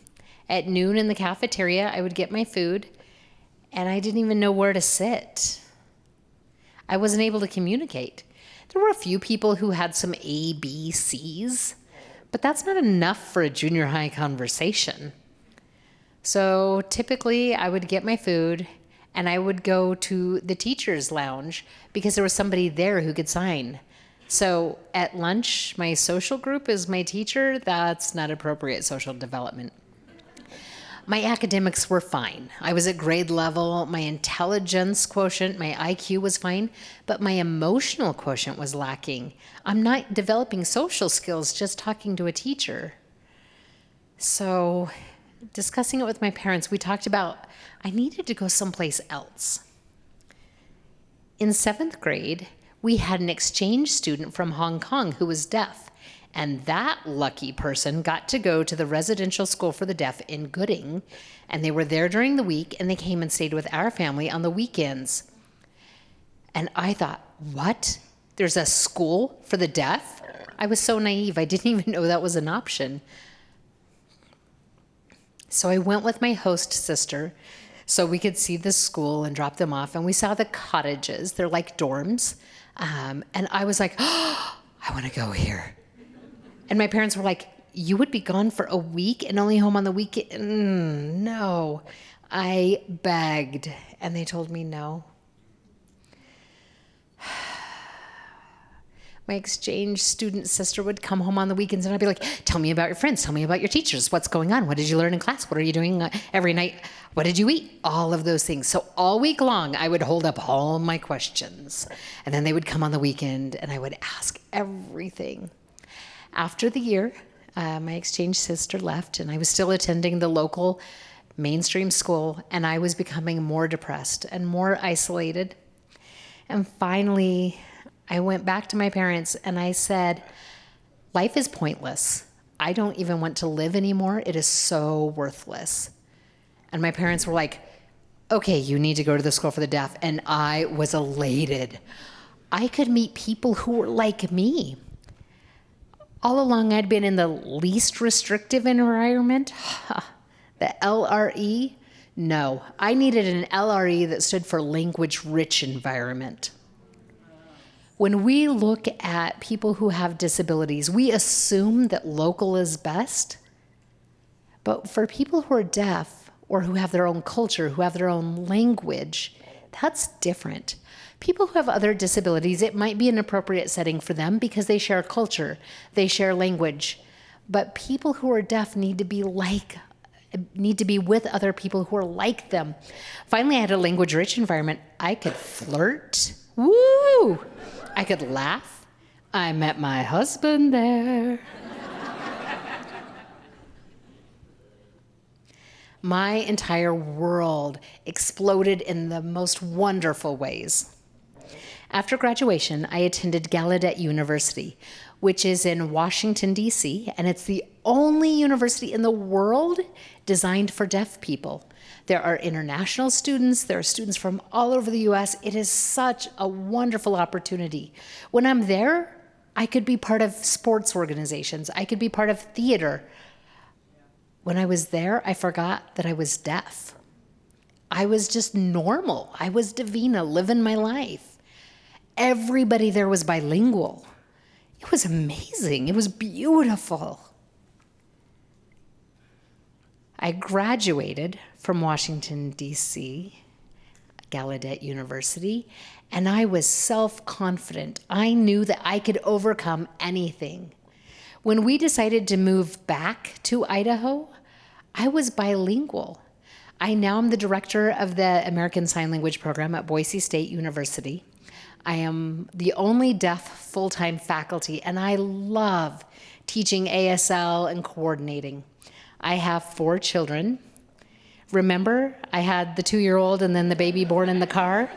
At noon in the cafeteria, I would get my food, and I didn't even know where to sit. I wasn't able to communicate. There were a few people who had some A, B, C's, but that's not enough for a junior high conversation. So typically I would get my food and I would go to the teacher's lounge because there was somebody there who could sign. So at lunch, my social group is my teacher. That's not appropriate social development. My academics were fine. I was at grade level. My intelligence quotient, my IQ was fine, but my emotional quotient was lacking. I'm not developing social skills just talking to a teacher. So discussing it with my parents, we talked about I needed to go someplace else. In 7th grade, we had an exchange student from Hong Kong who was deaf. And that lucky person got to go to the residential school for the deaf in Gooding. And they were there during the week, and they came and stayed with our family on the weekends. And I thought, what? There's a school for the deaf? I was so naive. I didn't even know that was an option. So I went with my host sister so we could see the school and drop them off. And we saw the cottages. They're like dorms. And I was like, oh, I want to go here. And my parents were like, you would be gone for a week and only home on the weekend? No. I begged, and they told me no. My exchange student sister would come home on the weekends, and I'd be like, tell me about your friends. Tell me about your teachers. What's going on? What did you learn in class? What are you doing every night? What did you eat? All of those things. So all week long, I would hold up all my questions. And then they would come on the weekend, and I would ask everything. After the year, my exchange sister left, and I was still attending the local mainstream school, and I was becoming more depressed and more isolated. And finally, I went back to my parents, and I said, life is pointless. I don't even want to live anymore. It is so worthless. And my parents were like, okay, you need to go to the school for the deaf. And I was elated. I could meet people who were like me. All along, I'd been in the least restrictive environment. The LRE? No, I needed an LRE that stood for language-rich environment. When we look at people who have disabilities, we assume that local is best. But for people who are deaf or who have their own culture, who have their own language, that's different. People who have other disabilities, it might be an appropriate setting for them because they share culture, they share language. But people who are deaf need to be with other people who are like them. Finally, I had a language-rich environment. I could flirt. Woo! I could laugh. I met my husband there. My entire world exploded in the most wonderful ways. After graduation, I attended Gallaudet University, which is in Washington, D.C., and it's the only university in the world designed for deaf people. There are international students, there are students from all over the U.S. It is such a wonderful opportunity. When I'm there, I could be part of sports organizations, I could be part of theater. When I was there, I forgot that I was deaf. I was just normal. I was Davina, living my life. Everybody there was bilingual. It was amazing. It was beautiful. I graduated from Washington, D.C., Gallaudet University, and I was self-confident. I knew that I could overcome anything. When we decided to move back to Idaho, I was bilingual. I now am the director of the American Sign Language program at Boise State University. I am the only deaf full-time faculty, and I love teaching ASL and coordinating. I have 4 children. Remember, I had the 2-year-old and then the baby born in the car?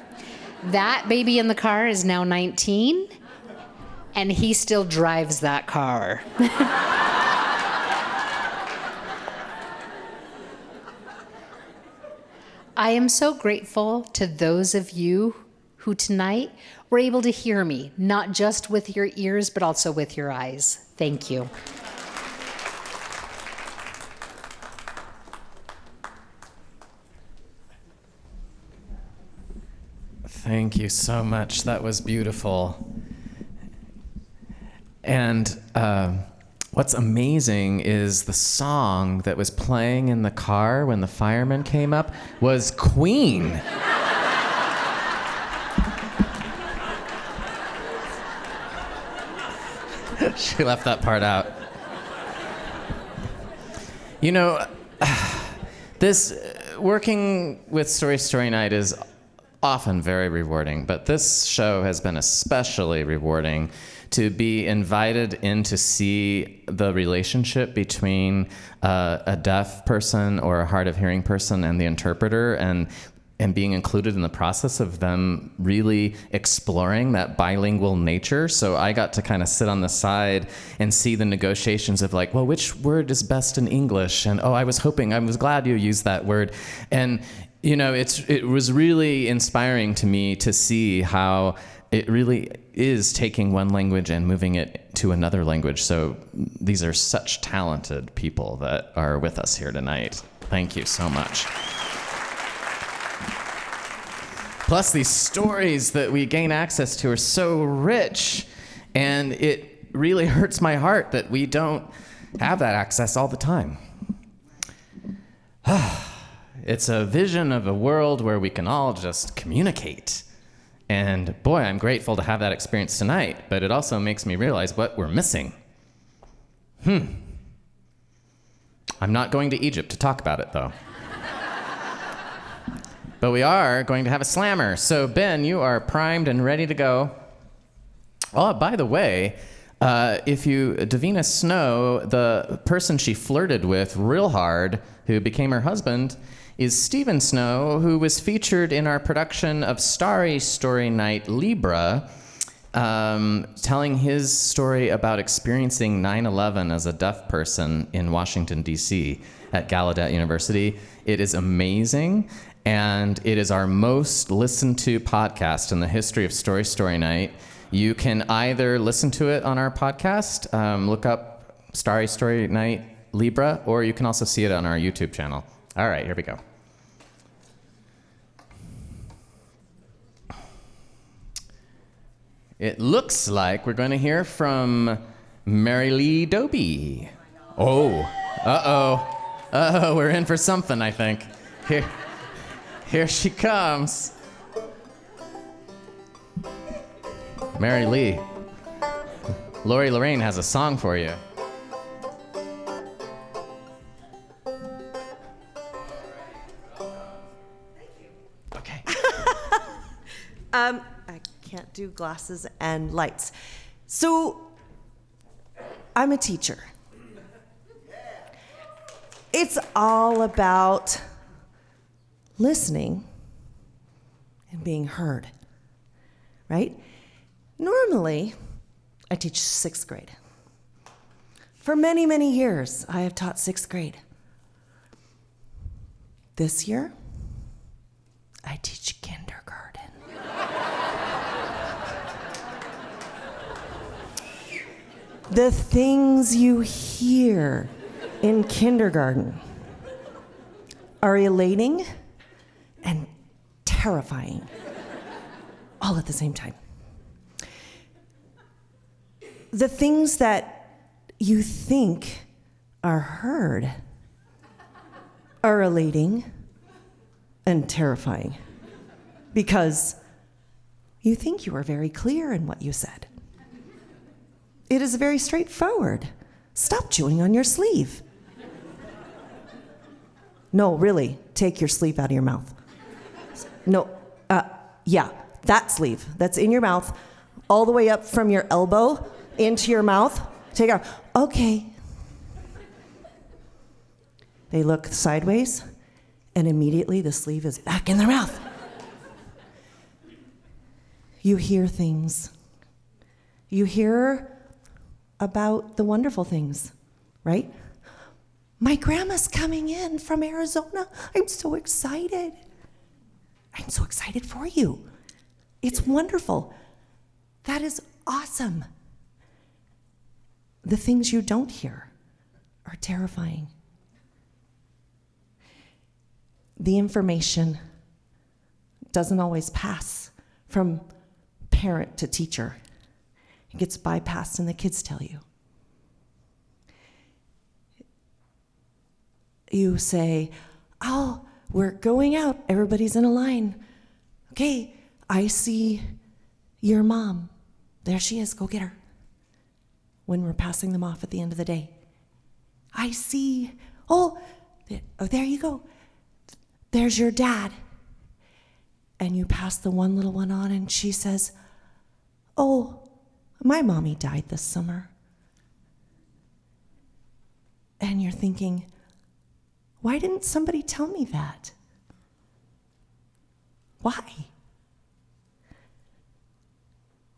That baby in the car is now 19, and he still drives that car. I am so grateful to those of you who tonight were able to hear me, not just with your ears, but also with your eyes. Thank you. Thank you so much. That was beautiful. And what's amazing is the song that was playing in the car when the fireman came up was Queen. She left that part out. You know, this working with Story Night is often very rewarding, but this show has been especially rewarding to be invited in to see the relationship between a deaf person or a hard of hearing person and the interpreter, and being included in the process of them really exploring that bilingual nature. So I got to kind of sit on the side and see the negotiations of like, well, which word is best in English? And I was glad you used that word. And you know, it was really inspiring to me to see how it really is taking one language and moving it to another language. So these are such talented people that are with us here tonight. Thank you so much. Plus, these stories that we gain access to are so rich, and it really hurts my heart that we don't have that access all the time. It's a vision of a world where we can all just communicate. And boy, I'm grateful to have that experience tonight, but it also makes me realize what we're missing. I'm not going to Egypt to talk about it, though. But we are going to have a slammer. So Ben, you are primed and ready to go. Oh, by the way, Davina Snow, the person she flirted with real hard, who became her husband, is Stephen Snow, who was featured in our production of Starry Story Night Libra, telling his story about experiencing 9/11 as a deaf person in Washington, D.C. at Gallaudet University. It is amazing, and it is our most listened to podcast in the history of Story Night. You can either listen to it on our podcast, look up Starry Story Night Libra, or you can also see it on our YouTube channel. All right, here we go. It looks like we're going to hear from Mary Lee Doby. Oh, we're in for something, I think. Here she comes. Mary Lee. Lori LaRayne has a song for you. Okay. I can't do glasses and lights. So, I'm a teacher. It's all about listening and being heard, right? Normally, I teach 6th grade. For many, many years, I have taught 6th grade. This year, I teach kindergarten. The things you hear in kindergarten are elating and terrifying all at the same time. The things that you think are heard are elating and terrifying because you think you are very clear in what you said. It is very straightforward. Stop chewing on your sleeve. No, really, take your sleeve out of your mouth. No, yeah, that sleeve that's in your mouth, all the way up from your elbow into your mouth. Take it out. Okay. They look sideways, and immediately the sleeve is back in their mouth. You hear things. You hear about the wonderful things, right? My grandma's coming in from Arizona. I'm so excited. I'm so excited for you. It's wonderful. That is awesome. The things you don't hear are terrifying. The information doesn't always pass from parent to teacher. It gets bypassed and the kids tell you. You say, oh, we're going out. Everybody's in a line. Okay, I see your mom. There she is. Go get her. When we're passing them off at the end of the day. I see, oh, there you go. There's your dad. And you pass the one little one on and she says, oh, my mommy died this summer. And you're thinking, why didn't somebody tell me that? Why?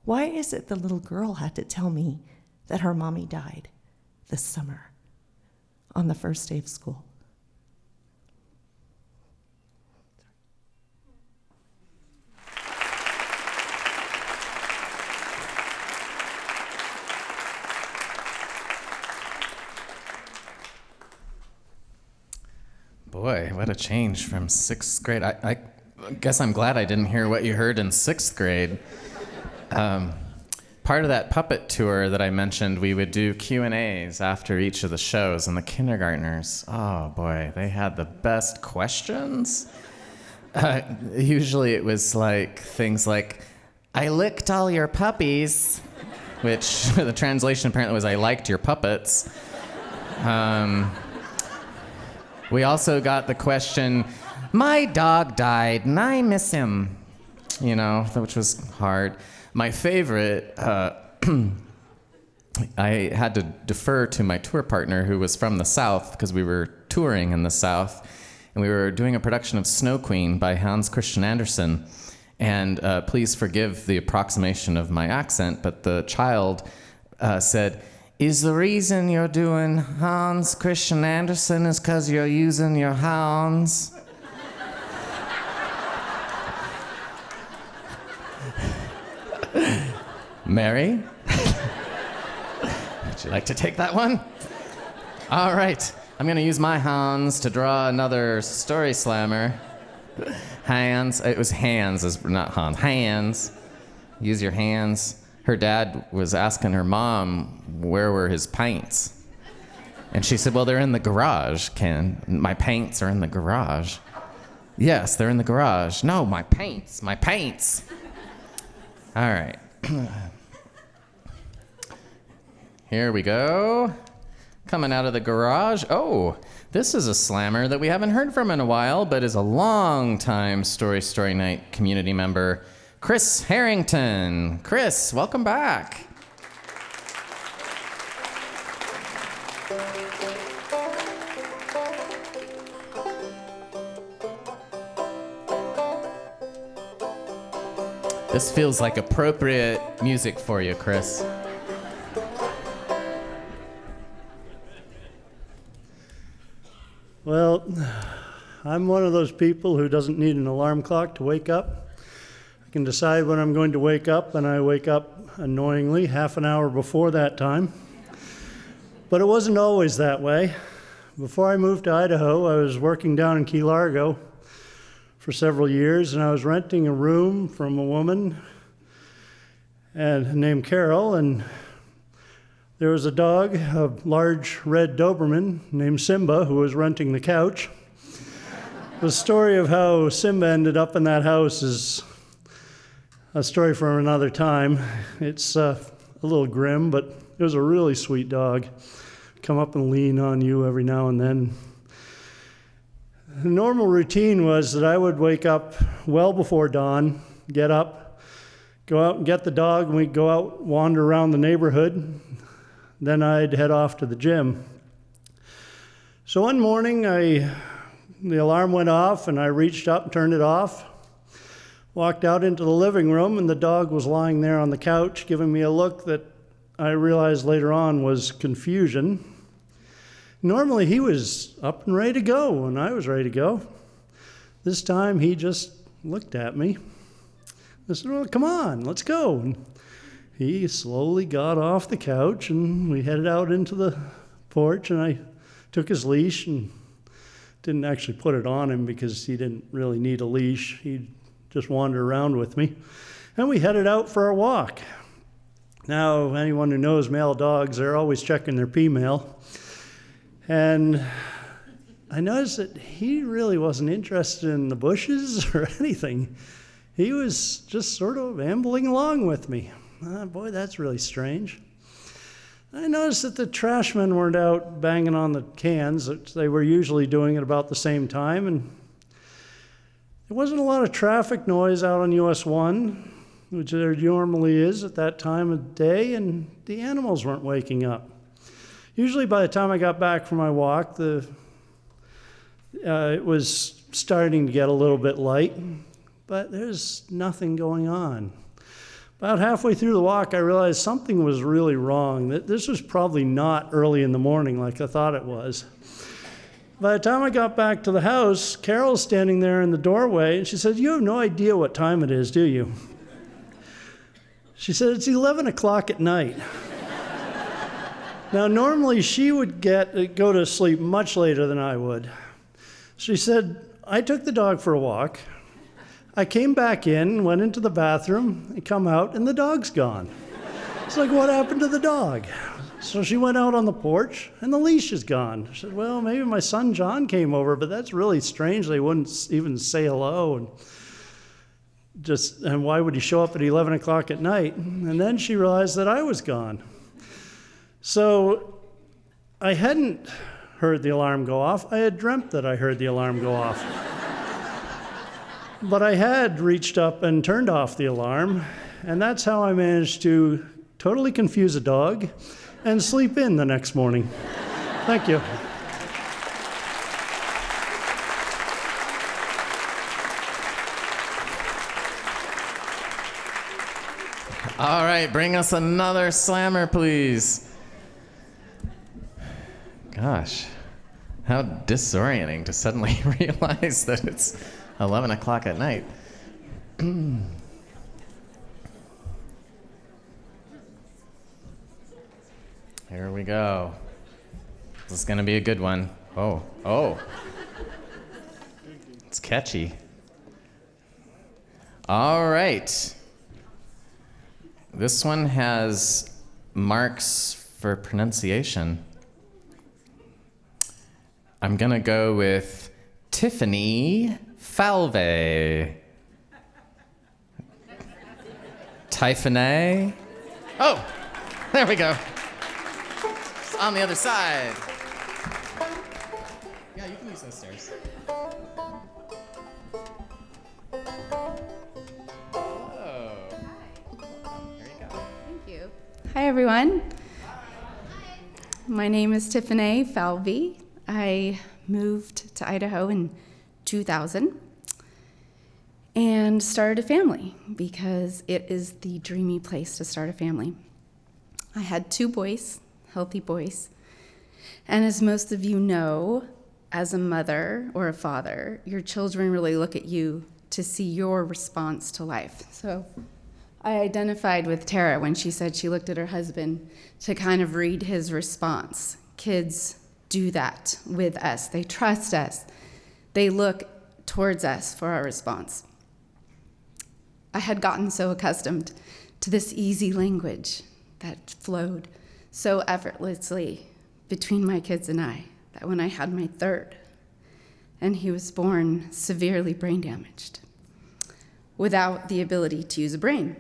Why is it the little girl had to tell me that her mommy died this summer on the first day of school? Boy, what a change from 6th grade. I guess I'm glad I didn't hear what you heard in 6th grade. Part of that puppet tour that I mentioned, we would do Q&As after each of the shows, and the kindergartners, oh boy, they had the best questions. Usually it was like things like, I licked all your puppies, which the translation apparently was, I liked your puppets. We also got the question, my dog died and I miss him, which was hard. My favorite, I had to defer to my tour partner who was from the South because we were touring in the South and we were doing a production of Snow Queen by Hans Christian Andersen. And please forgive the approximation of my accent, but the child said, is the reason you're doing Hans Christian Andersen is because you're using your hounds? Mary? Would you like to take that one? All right. I'm going to use my hands to draw another story slammer. Hands. It was hands, not Hans. Hands. Use your hands. Her dad was asking her mom where were his paints. And she said, well, they're in the garage, Ken. My paints are in the garage. Yes, they're in the garage. No, my paints. All right. Here we go. Coming out of the garage. Oh, this is a slammer that we haven't heard from in a while, but is a long-time Story Night community member, Chris Harrington. Chris, welcome back. This feels like appropriate music for you, Chris. Well, I'm one of those people who doesn't need an alarm clock to wake up. I can decide when I'm going to wake up, and I wake up annoyingly half an hour before that time. But it wasn't always that way. Before I moved to Idaho, I was working down in Key Largo for several years, and I was renting a room from a woman named Carol, and there was a dog, a large red Doberman named Simba, who was renting the couch. The story of how Simba ended up in that house is a story for another time. It's a little grim, but it was a really sweet dog. Come up and lean on you every now and then. The normal routine was that I would wake up well before dawn, get up, go out and get the dog, and we'd go out, wander around the neighborhood. Then I'd head off to the gym. So one morning, the alarm went off, and I reached up and turned it off. Walked out into the living room, and the dog was lying there on the couch, giving me a look that I realized later on was confusion. Normally, he was up and ready to go, and I was ready to go. This time, he just looked at me. I said, well, come on, let's go. And he slowly got off the couch, and we headed out into the porch, and I took his leash and didn't actually put it on him because he didn't really need a leash. He'd just wander around with me. And we headed out for a walk. Now, anyone who knows male dogs, they're always checking their pee mail. And I noticed that he really wasn't interested in the bushes or anything. He was just sort of ambling along with me. Boy, that's really strange. I noticed that the trashmen weren't out banging on the cans. They were usually doing it about the same time, and there wasn't a lot of traffic noise out on US 1, which there normally is at that time of day, and the animals weren't waking up. Usually by the time I got back from my walk, it was starting to get a little bit light, but there's nothing going on. About halfway through the walk, I realized something was really wrong, that this was probably not early in the morning like I thought it was. By the time I got back to the house, Carol's standing there in the doorway, and she said, you have no idea what time it is, do you? She said, it's 11 o'clock at night. Now, normally she would go to sleep much later than I would. She said, I took the dog for a walk. I came back in, went into the bathroom, and come out, and the dog's gone. It's like, what happened to the dog? So she went out on the porch, and the leash is gone. She said, well, maybe my son John came over, but that's really strange. They wouldn't even say hello. And why would he show up at 11 o'clock at night? And then she realized that I was gone. So I hadn't heard the alarm go off. I had dreamt that I heard the alarm go off. But I had reached up and turned off the alarm, and that's how I managed to totally confuse a dog and sleep in the next morning. Thank you. All right, bring us another slammer, please. Gosh, how disorienting to suddenly realize that it's 11 o'clock at night. Here we go. This is going to be a good one. Oh. It's catchy. All right. This one has marks for pronunciation. I'm going to go with Tiffany Falve. Typhonay. Oh, there we go. It's on the other side. Yeah, you can use those stairs. Hello. There you go. Thank you. Hi, everyone. My name is Tiffany Falve. I moved to Idaho in 2000. and started a family because it is the dreamy place to start a family. I had 2 boys, healthy boys. And as most of you know, as a mother or a father, your children really look at you to see your response to life. So I identified with Tara when she said she looked at her husband to kind of read his response. Kids do that with us. They trust us. They look towards us for our response. I had gotten so accustomed to this easy language that flowed so effortlessly between my kids and I that when I had my 3rd, and he was born severely brain damaged, without the ability to use a brain.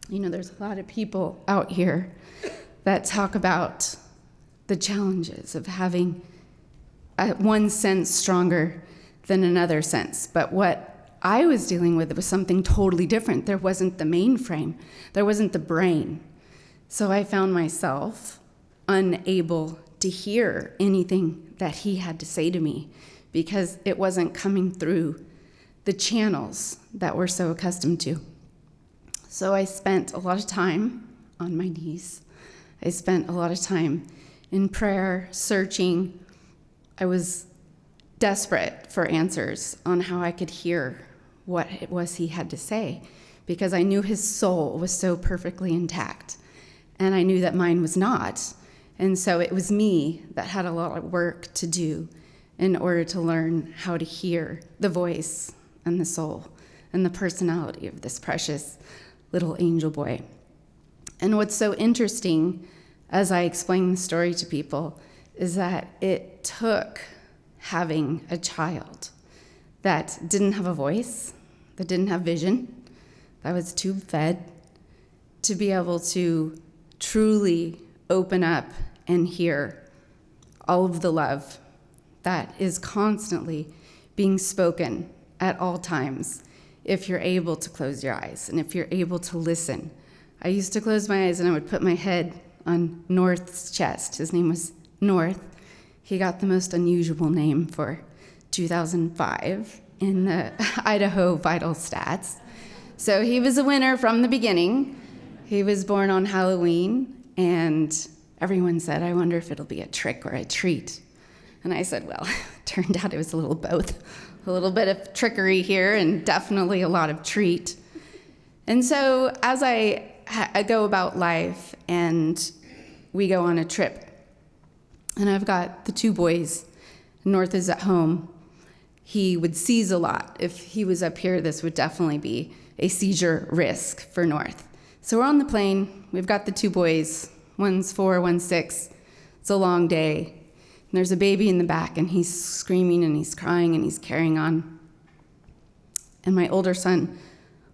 You know, there's a lot of people out here that talk about the challenges of having one sense stronger than another sense. But what I was dealing with was something totally different. There wasn't the mainframe. There wasn't the brain. So I found myself unable to hear anything that he had to say to me because it wasn't coming through the channels that we're so accustomed to. So I spent a lot of time on my knees. I spent a lot of time in prayer, searching. I was desperate for answers on how I could hear what it was he had to say, because I knew his soul was so perfectly intact, and I knew that mine was not. And so it was me that had a lot of work to do in order to learn how to hear the voice and the soul and the personality of this precious little angel boy. And what's so interesting as I explain the story to people is that it took having a child that didn't have a voice, that didn't have vision, that was tube-fed, to be able to truly open up and hear all of the love that is constantly being spoken at all times if you're able to close your eyes and if you're able to listen. I used to close my eyes and I would put my head on North's chest. His name was North. He got the most unusual name for 2005 in the Idaho Vital Stats. So he was a winner from the beginning. He was born on Halloween, and everyone said, I wonder if it'll be a trick or a treat. And I said, well, it turned out it was a little both. A little bit of trickery here and definitely a lot of treat. And so as I go about life and we go on a trip, and I've got the 2 boys, North is at home, he would seize a lot. If he was up here, this would definitely be a seizure risk for North. So we're on the plane, we've got the 2 boys, one's 4, one's 6. It's a long day. And there's a baby in the back, and he's screaming, and he's crying, and he's carrying on. And my older son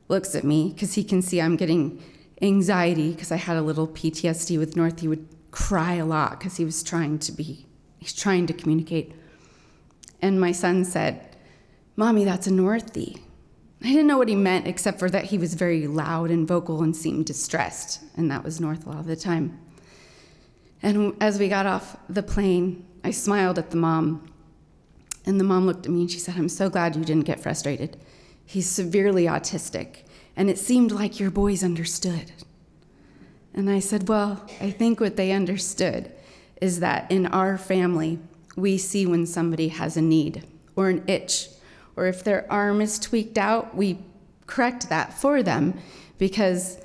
looks at me, because he can see I'm getting anxiety, because I had a little PTSD with North. He would cry a lot, because he's trying to communicate. And my son said, Mommy, that's a Northie. I didn't know what he meant, except for that he was very loud and vocal and seemed distressed, and that was North a lot of the time. And as we got off the plane, I smiled at the mom, and the mom looked at me and she said, I'm so glad you didn't get frustrated. He's severely autistic, and it seemed like your boys understood. And I said, well, I think what they understood is that in our family, we see when somebody has a need or an itch, or if their arm is tweaked out, we correct that for them, because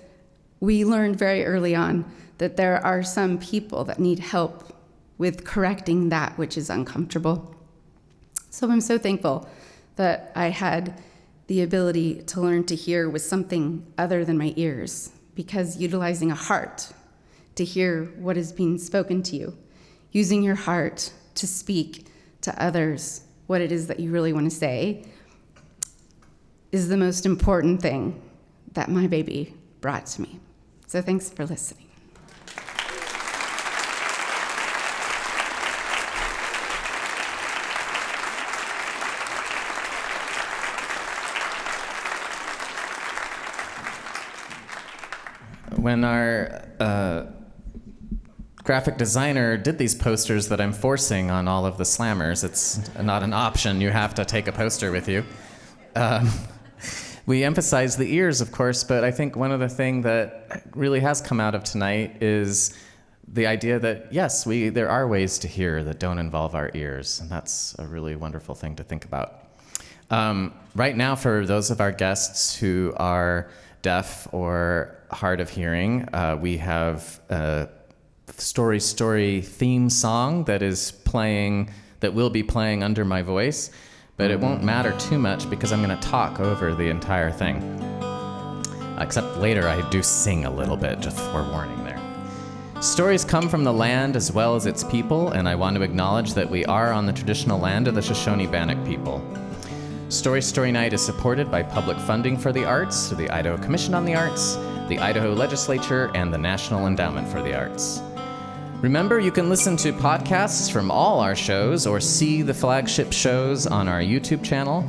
we learned very early on that there are some people that need help with correcting that which is uncomfortable. So I'm so thankful that I had the ability to learn to hear with something other than my ears, because utilizing a heart to hear what is being spoken to you, using your heart to speak to others what it is that you really want to say, is the most important thing that my baby brought to me. So thanks for listening. When our graphic designer did these posters that I'm forcing on all of the slammers, it's not an option, you have to take a poster with you. We emphasize the ears, of course, but I think one of the things that really has come out of tonight is the idea that, yes, there are ways to hear that don't involve our ears, and that's a really wonderful thing to think about. Right now, for those of our guests who are deaf or hard of hearing, we have a story theme song that will be playing under my voice, but it won't matter too much because I'm going to talk over the entire thing. Except later I do sing a little bit, just forewarning there. Stories come from the land as well as its people, and I want to acknowledge that we are on the traditional land of the Shoshone-Bannock people. Story Night is supported by public funding for the arts through the Idaho Commission on the Arts, the Idaho Legislature, and the National Endowment for the Arts. Remember, you can listen to podcasts from all our shows or see the flagship shows on our YouTube channel.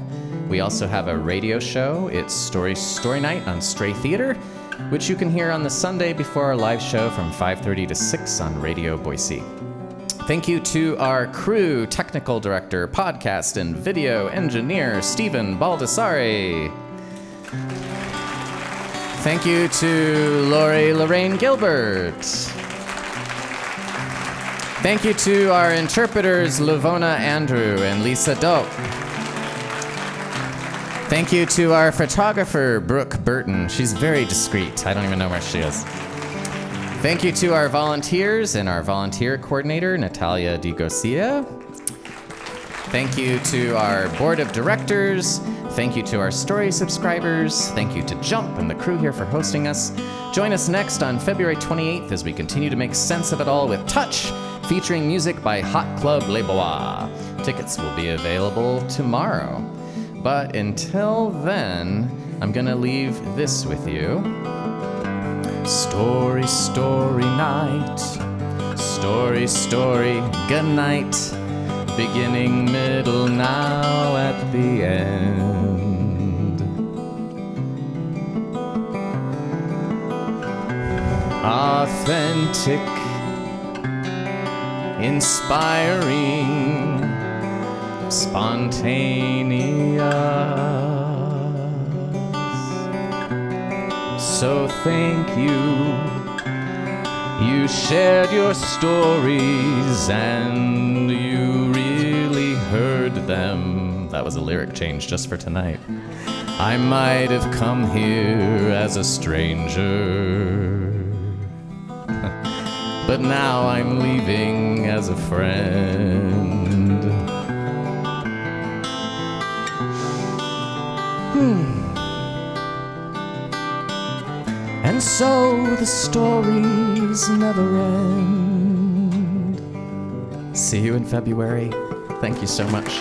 We also have a radio show. It's Story Night on Stray Theater, which you can hear on the Sunday before our live show from 5:30 to 6 on Radio Boise. Thank you to our crew, technical director, podcast and video engineer, Stephen Baldessari. Thank you to Lori LaRayne Gilbert. Thank you to our interpreters, LaVona Andrew and Lisa Doak. Thank you to our photographer, Brooke Burton. She's very discreet. I don't even know where she is. Thank you to our volunteers and our volunteer coordinator, Natalia DiGosia. Thank you to our board of directors. Thank you to our story subscribers. Thank you to Jump and the crew here for hosting us. Join us next on February 28th as we continue to make sense of it all with Touch, featuring music by Hot Club Les Bois. Tickets will be available tomorrow. But until then, I'm gonna leave this with you. Story night. Story, good night. Beginning, middle, now at the end. Authentic, inspiring, spontaneous. So thank you. You shared your stories and you really heard them. That was a lyric change just for tonight. I might have come here as a stranger, but now I'm leaving as a friend. And so the stories never end. See you in February. Thank you so much.